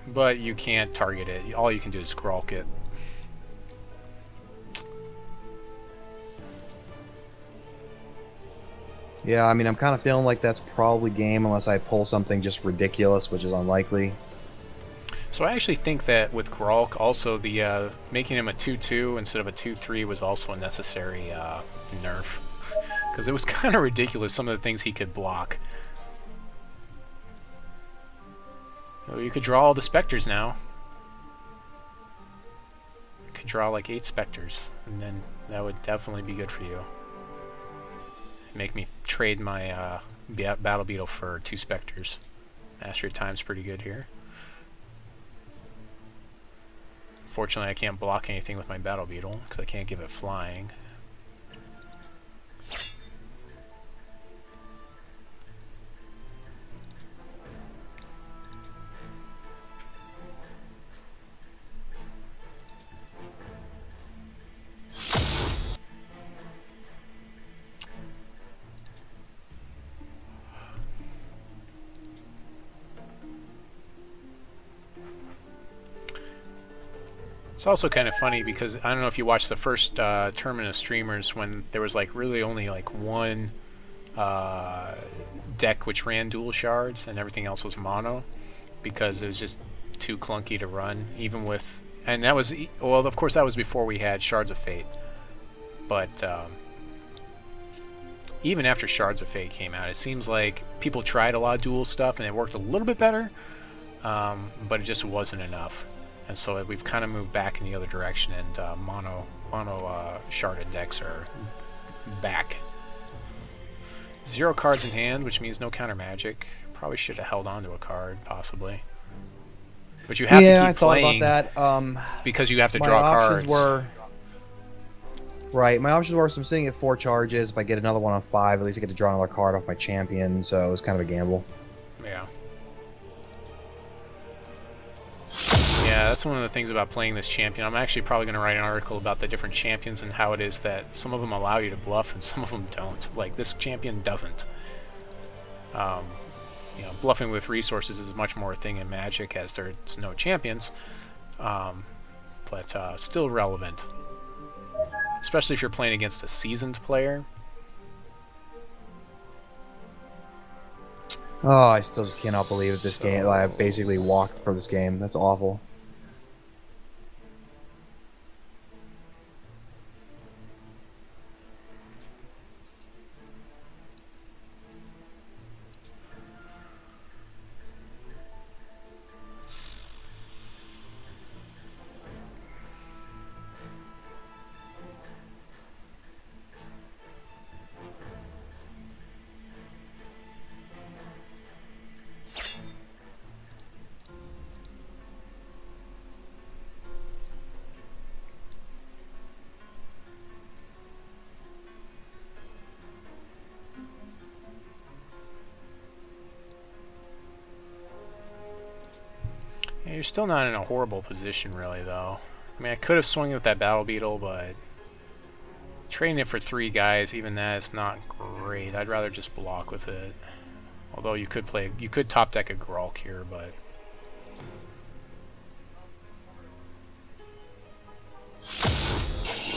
S1: but you can't target it. All you can do is Grulk it.
S2: Yeah, I mean, I'm kind of feeling like that's probably game unless I pull something just ridiculous, which is unlikely.
S1: So I actually think that with Grulk, also the making him a 2/2 instead of a 2/3 was also a necessary nerf, because it was kind of ridiculous some of the things he could block. Oh, you could draw all the specters now. You could draw like 8 specters, and then that would definitely be good for you. Make me trade my Battle Beetle for 2 specters. Mastery time's pretty good here. Fortunately, I can't block anything with my Battle Beetle, because I can't give it flying. It's also kind of funny because I don't know if you watched the first tournament of streamers when there was like really only like one deck which ran dual shards and everything else was mono because it was just too clunky to run, even with, and that was, well, of course that was before we had Shards of Fate, but even after Shards of Fate came out, it seems like people tried a lot of dual stuff and it worked a little bit better, but it just wasn't enough. And so we've kind of moved back in the other direction, and mono sharded decks are back. 0 cards in hand, which means no counter magic. Probably should have held on to a card, possibly. But you have to keep
S2: I thought
S1: playing
S2: about that.
S1: because you have to draw cards.
S2: Right, my options were, so I'm sitting at 4 charges. If I get another one on 5, at least I get to draw another card off my champion, so it was kind of a gamble.
S1: Yeah. Yeah, that's one of the things about playing this champion. I'm actually probably going to write an article about the different champions and how it is that some of them allow you to bluff and some of them don't. Like, this champion doesn't. You know, bluffing with resources is much more a thing in Magic as there's no champions, but still relevant. Especially if you're playing against a seasoned player.
S2: Oh, I still just cannot believe that this game, I basically walked for this game. That's awful.
S1: Yeah, you're still not in a horrible position, really, though. I mean, I could have swung with that Battle Beetle, but trading it for 3 guys, even that is not great. I'd rather just block with it. Although you could top deck a Grolk here, but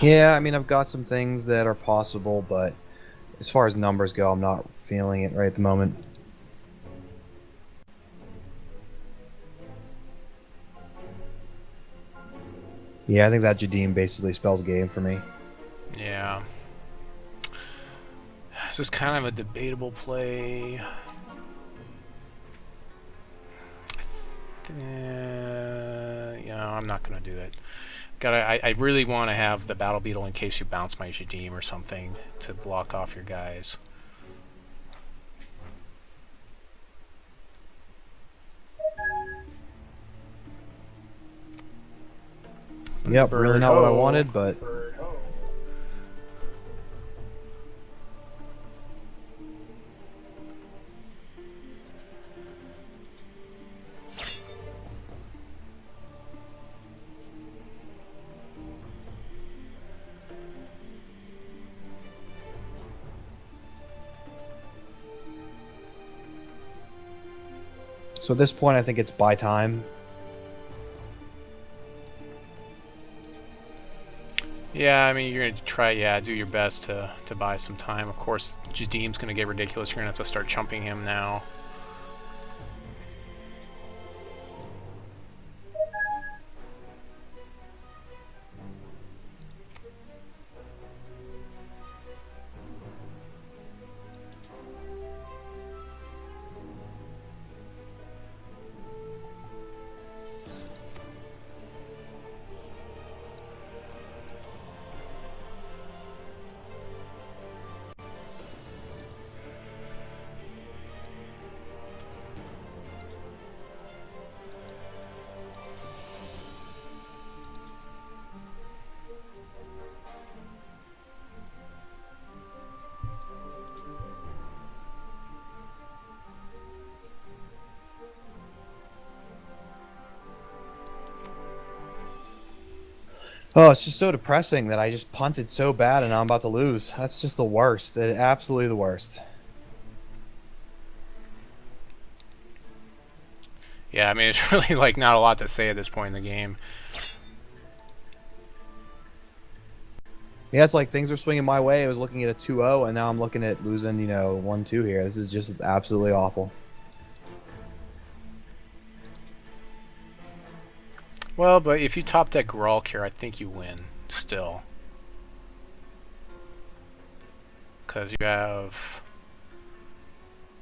S2: Yeah, I mean, I've got some things that are possible, but as far as numbers go, I'm not feeling it right at the moment. Yeah, I think that Jadiim basically spells game for me.
S1: yeah. This is kind of a debatable play. Yeah, I'm not gonna do that. I really want to have the Battle Beetle in case you bounce my Jadiim or something to block off your guys.
S2: Yep, really not what I wanted, but so at this point, I think it's buy time.
S1: Yeah, I mean, you're going to try, yeah, do your best to buy some time. Of course, Jadiim's going to get ridiculous. You're going to have to start chumping him now.
S2: Oh, it's just so depressing that I just punted so bad and now I'm about to lose. That's just the worst. Absolutely the worst.
S1: Yeah, I mean, it's really like not a lot to say at this point in the game.
S2: Yeah, it's like things are swinging my way. I was looking at a 2-0, and now I'm looking at losing, 1-2 here. This is just absolutely awful.
S1: Well, but if you top deck Grolk here, I think you win still. Because you have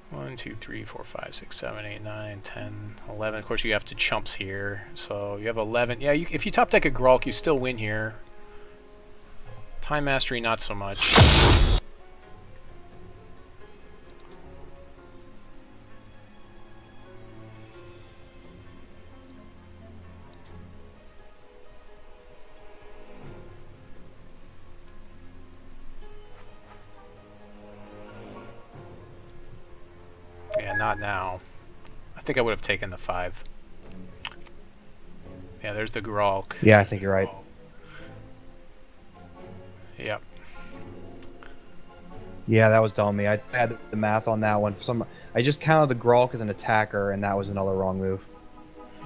S1: 1, 2, 3, 4, 5, 6, 7, 8, 9, 10, 11. Of course, you have to chumps here. So you have 11. Yeah, if you top deck a Grolk, you still win here. Time Mastery, not so much. Yeah, not now. I think I would have taken the 5. Yeah, there's the Grolk.
S2: Yeah, I think you're right.
S1: Yep.
S2: Yeah, that was dumb of me. I had the math on that one. I just counted the Grolk as an attacker, and that was another wrong move.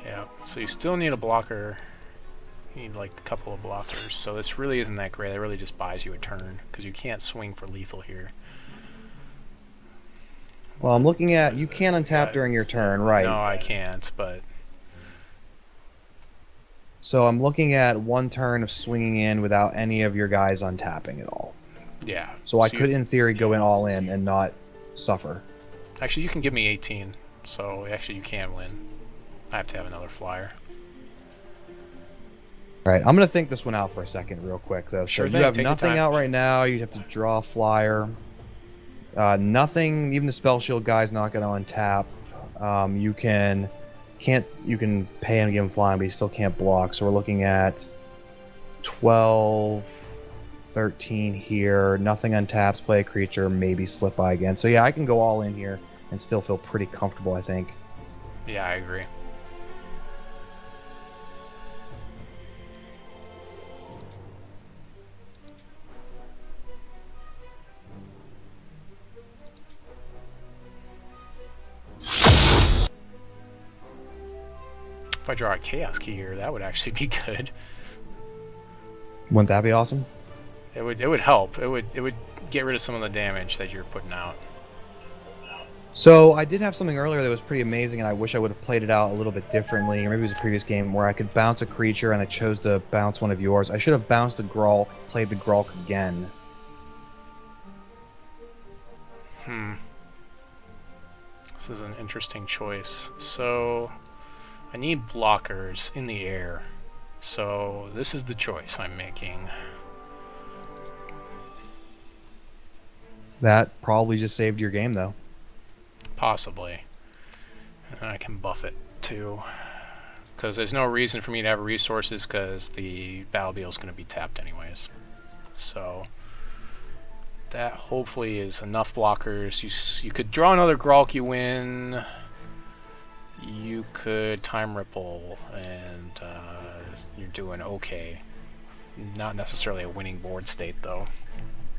S1: Yeah, so you still need a blocker. You need like a couple of blockers. So this really isn't that great. It really just buys you a turn because you can't swing for lethal here.
S2: Well, I'm looking at you can untap during your turn, right?
S1: No, I can't. But
S2: so I'm looking at one turn of swinging in without any of your guys untapping at all.
S1: yeah.
S2: So I could, in theory, go in all in and not suffer.
S1: Actually, you can give me 18. So actually, you can win. I have to have another flyer.
S2: All right, I'm gonna think this one out for a second, real quick though.
S1: Sure
S2: So
S1: thing,
S2: you have
S1: take your
S2: nothing
S1: time.
S2: out right now. You'd have to draw a flyer. Nothing. Even the Spellshield guy's not gonna untap. You can pay him to give him flying, but he still can't block. So we're looking at 12, 13 here. Nothing untaps. Play a creature. Maybe slip by again. So yeah, I can go all in here and still feel pretty comfortable, I think.
S1: Yeah, I agree. If I draw a Chaos Key here, that would actually be good.
S2: Wouldn't that be awesome?
S1: It would help. It would get rid of some of the damage that you're putting out.
S2: So I did have something earlier that was pretty amazing, and I wish I would have played it out a little bit differently. Or maybe it was a previous game where I could bounce a creature, and I chose to bounce one of yours. I should have bounced the Grolk, played the Grolk again.
S1: This is an interesting choice. So I need blockers in the air. So this is the choice I'm making.
S2: That probably just saved your game, though.
S1: Possibly. And I can buff it too. Because there's no reason for me to have resources because the Battle Beetle is going to be tapped anyways. So that hopefully is enough blockers. You could draw another Grolk, you win. You could Time Ripple, and you're doing okay. Not necessarily a winning board state, though.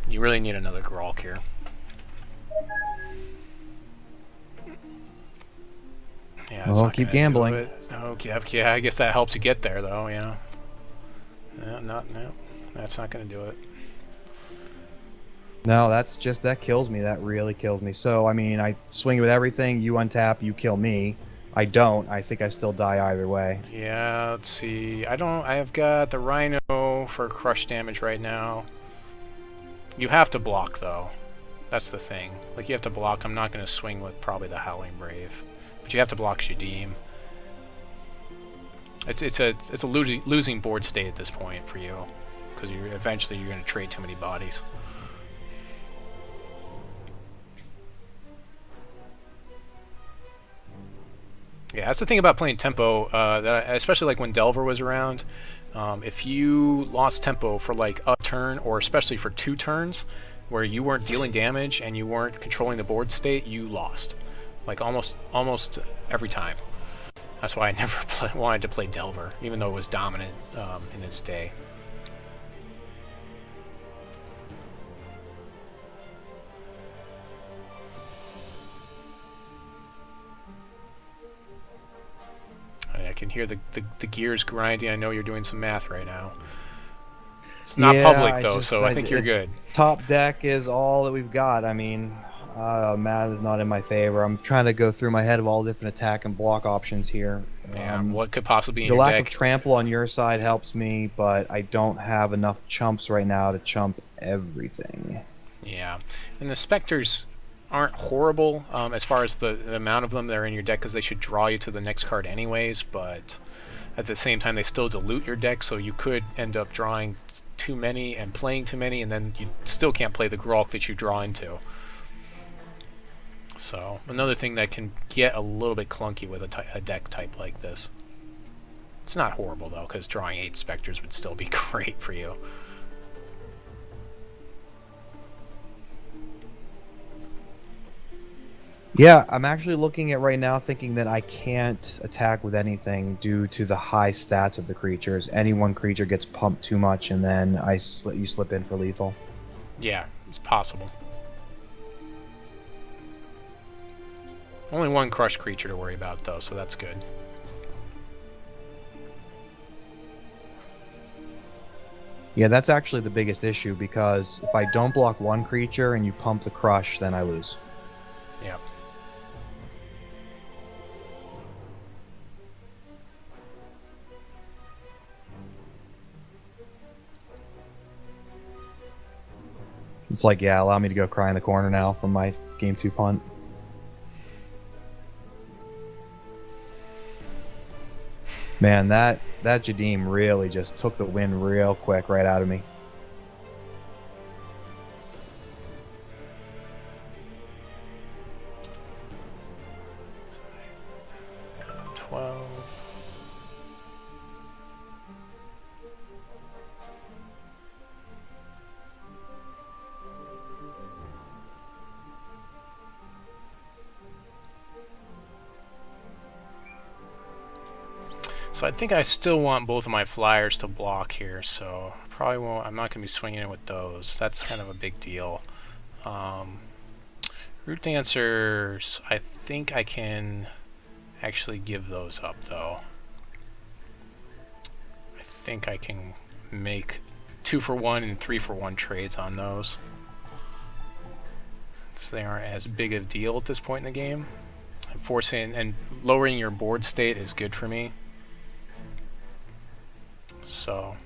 S1: You really need another Grolk here. Yeah,
S2: well, keep gambling.
S1: Okay, yeah, I guess that helps you get there, though. Yeah. No, that's not going to do it.
S2: No, that kills me. That really kills me. So, I mean, I swing with everything. You untap, you kill me. I don't. I think I still die either way.
S1: Yeah, let's see. I have got the Rhino for crush damage right now. You have to block, though. That's the thing. Like, you have to block. I'm not going to swing with probably the Howling Brave. But you have to block Jadiim. It's a losing board state at this point for you. Because eventually you're going to trade too many bodies. Yeah, that's the thing about playing tempo, especially like when Delver was around. If you lost tempo for like a turn, or especially for 2 turns, where you weren't dealing damage and you weren't controlling the board state, you lost. Like almost every time. That's why I never wanted to play Delver, even though it was dominant in its day. can hear the gears grinding. I know you're doing some math right now. It's not
S2: Yeah,
S1: public though, so I think you're good.
S2: Top deck is all that we've got. I mean, math is not in my favor. I'm trying to go through my head of all the different attack and block options here.
S1: Yeah, what could possibly be in
S2: The
S1: your
S2: lack
S1: deck?
S2: of trample on your side helps me, but I don't have enough chumps right now to chump everything.
S1: Yeah, and the specters aren't horrible as far as the amount of them that are in your deck, because they should draw you to the next card anyways, but at the same time they still dilute your deck, so you could end up drawing too many and playing too many, and then you still can't play the Grolk that you draw into. So another thing that can get a little bit clunky with a deck type like this. It's not horrible though, because drawing 8 specters would still be great for you.
S2: Yeah, I'm actually looking at right now thinking that I can't attack with anything due to the high stats of the creatures. Any one creature gets pumped too much, and then you slip in for lethal.
S1: Yeah, it's possible. Only one crushed creature to worry about though, so that's good.
S2: Yeah, that's actually the biggest issue, because if I don't block one creature and you pump the crush, then I lose.
S1: Yep.
S2: It's like, yeah, allow me to go cry in the corner now from my game 2 punt. Man, that Jadiim really just took the wind real quick right out of me.
S1: So I think I still want both of my flyers to block here, so probably won't. I'm not going to be swinging it with those. That's kind of a big deal. Root Dancers, I think I can actually give those up, though. I think I can make 2-for-1 and 3-for-1 trades on those. So they aren't as big a deal at this point in the game. Forcing and lowering your board state is good for me. So,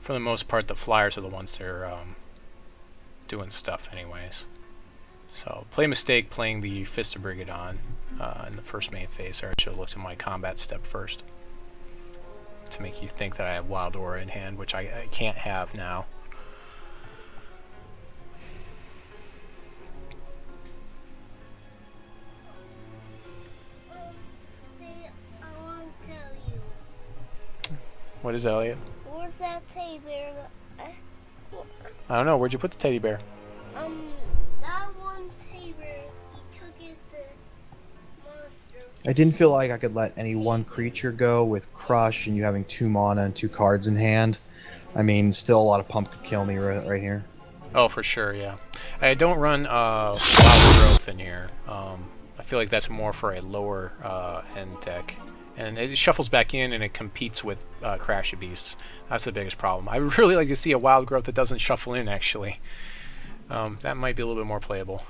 S1: for the most part, the flyers are the ones that are doing stuff anyways. So, play mistake playing the Fist of Briggadon in the first main phase. There, I should have looked at my combat step first to make you think that I have Wild Aura in hand, which I can't have now. What is that, Elliot?
S3: Where's that teddy bear?
S1: I don't know. Where'd you put the teddy bear?
S3: That one teddy bear, he took it to monster.
S2: I didn't feel like I could let any one creature go with Crush and you having 2 mana and 2 cards in hand. I mean, still a lot of pump could kill me right here.
S1: Oh, for sure, yeah. I don't run Wild Growth in here. I feel like that's more for a lower end deck. And it shuffles back in and it competes with Crash Beasts. That's the biggest problem. I would really like to see a Wild Growth that doesn't shuffle in, actually. That might be a little bit more playable.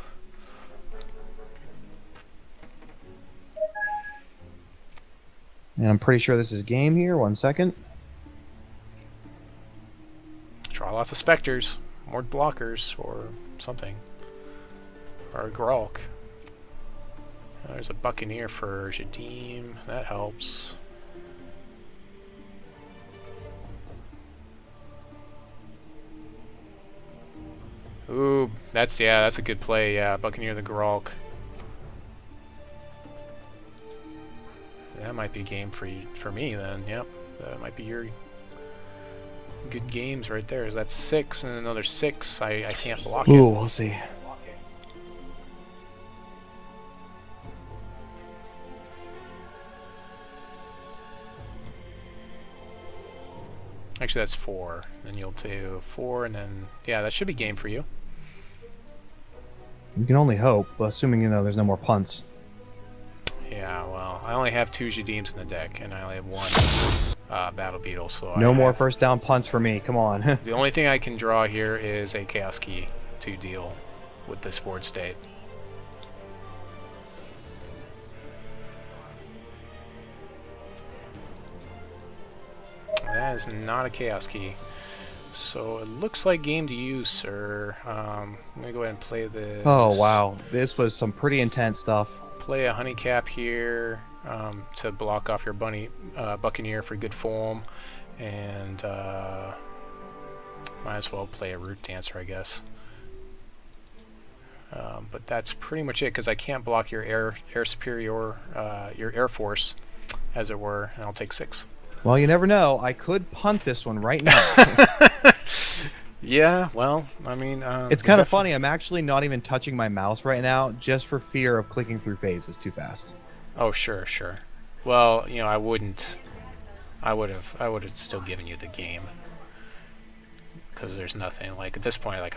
S2: And I'm pretty sure this is game here. 1 second.
S1: Draw lots of Specters, more blockers, or something. Or a Grolk. There's a Buccaneer for Jadiim. That helps. Ooh, that's a good play. Yeah, Buccaneer the Grolk. That might be a game for me then. Yep, that might be your good games right there. Is that 6 and another 6? I can't block it.
S2: Ooh, we'll see.
S1: Actually, that's 4. Then you'll do 4, and then yeah, that should be game for you.
S2: We can only hope, assuming there's no more punts.
S1: Yeah, well, I only have 2 Jadiims in the deck, and I only have 1 Battle Beetle, so
S2: No more first down punts for me. Come on.
S1: The only thing I can draw here is a Chaos Key to deal with this board state. That is not a Chaos Key. So it looks like game to you, sir. I'm going to go ahead and play this.
S2: Oh, wow. This was some pretty intense stuff.
S1: Play a Honeycap here to block off your Buccaneer for good form. And might as well play a Root Dancer, I guess. But that's pretty much it, because I can't block your air superior, your Air Force, as it were, and I'll take 6.
S2: Well, you never know. I could punt this one right now.
S1: Yeah, well, I mean...
S2: it's kind of funny. I'm actually not even touching my mouse right now, just for fear of clicking through phases too fast.
S1: Oh, sure, sure. Well, you know, I wouldn't... I would have still given you the game. Because there's nothing, like, at this point, like,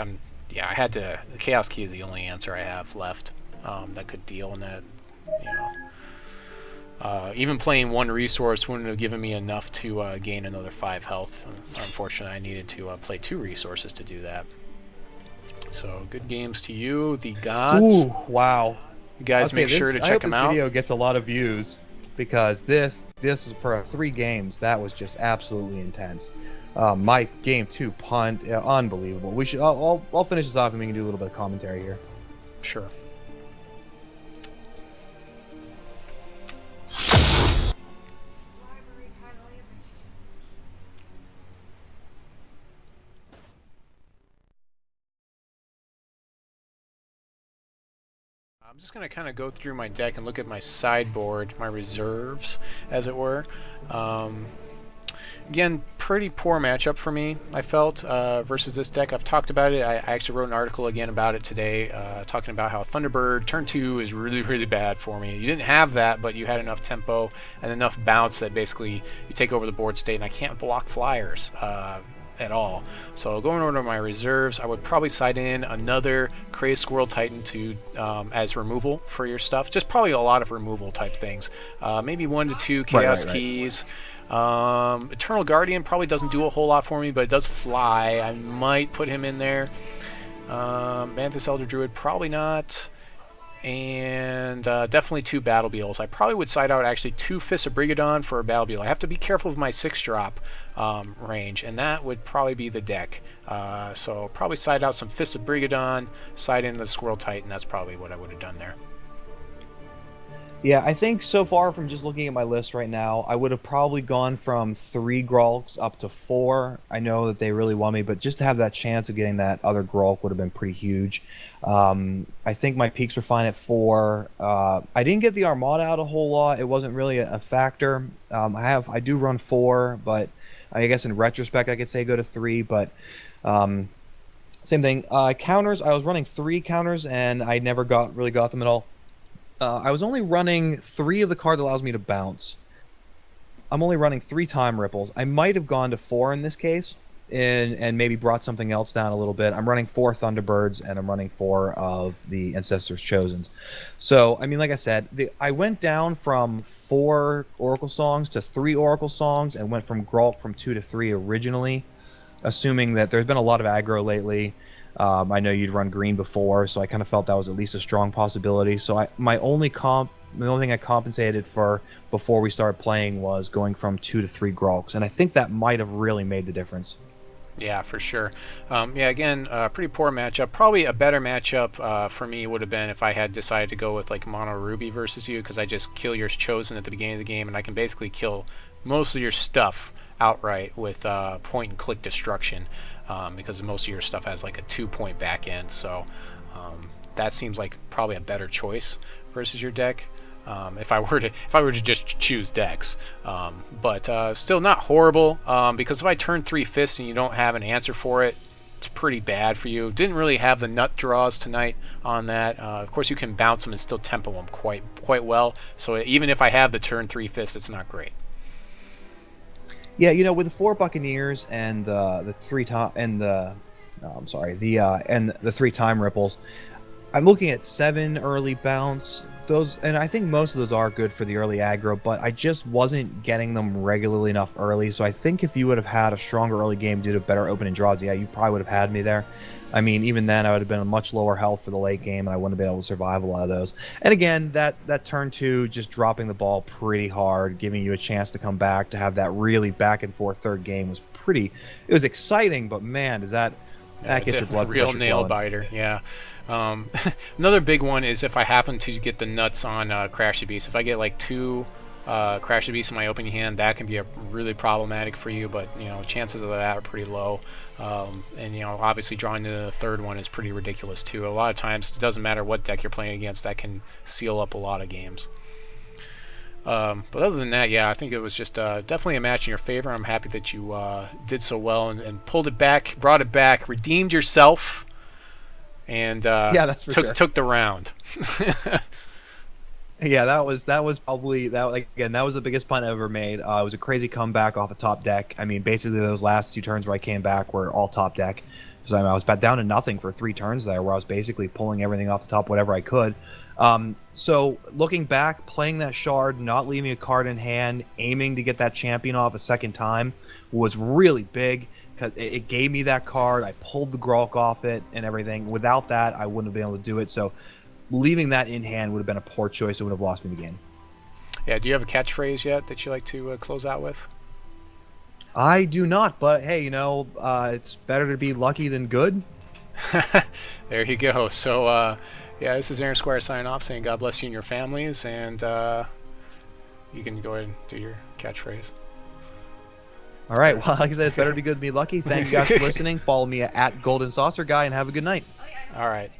S1: yeah, I had to... The Chaos Key is the only answer I have left that could deal in that, you know... even playing 1 resource wouldn't have given me enough to gain another 5 health. Unfortunately, I needed to play 2 resources to do that. So, good games to you, the gods.
S2: Ooh, wow.
S1: You guys make sure to check them out.
S2: I hope this video gets a lot of views, because this is for 3 games. That was just absolutely intense. My game 2 punt, unbelievable. We should. I'll finish this off and we can do a little bit of commentary here.
S1: Sure. I'm just going to kind of go through my deck and look at my sideboard, my reserves, as it were. Again, pretty poor matchup for me, I felt, versus this deck. I've talked about it. I actually wrote an article again about it today, talking about how Thunderbird turn 2 is really, really bad for me. You didn't have that, but you had enough tempo and enough bounce that basically you take over the board state, and I can't block flyers at all. So going over to my reserves, I would probably side in another Crazed Squirrel Titan to as removal for your stuff. Just probably a lot of removal type things. Maybe 1 to 2 Chaos Keys. Eternal Guardian probably doesn't do a whole lot for me, but it does fly. I might put him in there. Mantis Elder Druid, probably not. And definitely 2 Battle Beetles. I probably would side out actually 2 Fist of Briggadon for a Battle Beetle. I have to be careful with my 6-drop range, and that would probably be the deck. So probably side out some Fist of Briggadon, side in the Squirrel Titan. That's probably what I would have done there.
S2: Yeah, I think so far from just looking at my list right now, I would have probably gone from 3 Grolks up to 4. I know that they really want me, but just to have that chance of getting that other Grolk would have been pretty huge. I think my peaks were fine at 4. I didn't get the Armada out a whole lot. It wasn't really a factor. I do run 4, but I guess in retrospect I could say go to 3, but same thing. Counters, I was running 3 counters, and I never really got them at all. I was only running 3 of the card that allows me to bounce. I'm only running 3 Time Ripples. I might have gone to 4 in this case, and maybe brought something else down a little bit. I'm running 4 Thunderbirds, and I'm running 4 of the Ancestors' Chosens. So, I mean, like I said, I went down from 4 Oracle Songs to 3 Oracle Songs, and went from Grolk from 2 to 3 originally, assuming that there's been a lot of aggro lately. I know you'd run green before, so I kind of felt that was at least a strong possibility. So the only thing I compensated for before we started playing was going from 2 to 3 Grolks, and I think that might have really made the difference.
S1: Yeah, for sure. Yeah, again, pretty poor matchup. Probably a better matchup for me would have been if I had decided to go with like Mono Ruby versus you, because I just kill your Chosen at the beginning of the game, and I can basically kill most of your stuff outright with point and click destruction. Because most of your stuff has like a 2-point back end, so that seems like probably a better choice versus your deck. If I were to just choose decks, but still not horrible. Because if I turn 3 Fists and you don't have an answer for it, it's pretty bad for you. Didn't really have the nut draws tonight on that. Of course, you can bounce them and still tempo them quite well. So even if I have the turn 3 Fists, it's not great.
S2: Yeah, you know, with the 4 Buccaneers and the 3 Time and the 3 Time Ripples, I'm looking at 7 early bounce. Those, and I think most of those are good for the early aggro, but I just wasn't getting them regularly enough early. So I think if you would have had a stronger early game due to better opening draws, yeah, you probably would have had me there. I mean, even then, I would have been a much lower health for the late game, and I wouldn't have been able to survive a lot of those. And again, that turn 2, just dropping the ball pretty hard, giving you a chance to come back, to have that really back and forth third game was pretty. It was exciting, but man, does that gets your blood
S1: real
S2: pressure
S1: nail
S2: flowing.
S1: biter. Yeah. Another big one is if I happen to get the nuts on Crash the Beast. If I get like 2 Crash the Beast in my opening hand, that can be really problematic for you. But you know, chances of that are pretty low. And you know, obviously drawing the third one is pretty ridiculous too. A lot of times, it doesn't matter what deck you're playing against, that can seal up a lot of games. But other than that, yeah, I think it was just definitely a match in your favor. I'm happy that you did so well and pulled it back, brought it back, redeemed yourself, and
S2: Yeah, that's for sure.
S1: took the round.
S2: Yeah, that was probably that. Like, again, that was the biggest punt I ever made. It was a crazy comeback off a top deck. I mean, basically those last 2 turns where I came back were all top deck. So I was about down to nothing for 3 turns there, where I was basically pulling everything off the top, whatever I could. So looking back, playing that shard, not leaving a card in hand, aiming to get that champion off a second time was really big, because it gave me that card. I pulled the Grolk off it and everything. Without that, I wouldn't have been able to do it. So leaving that in hand would have been a poor choice. It would have lost me the game.
S1: Yeah, do you have a catchphrase yet that you like to close out with?
S2: I do not, but hey, you know, it's better to be lucky than good.
S1: There you go. So, yeah, this is Aaron Squire signing off, saying God bless you and your families, and you can go ahead and do your catchphrase.
S2: All right, well, like I said, it's better to be good than be lucky. Thank you guys for listening. Follow me at Golden Saucer Guy, and have a good night.
S1: All right.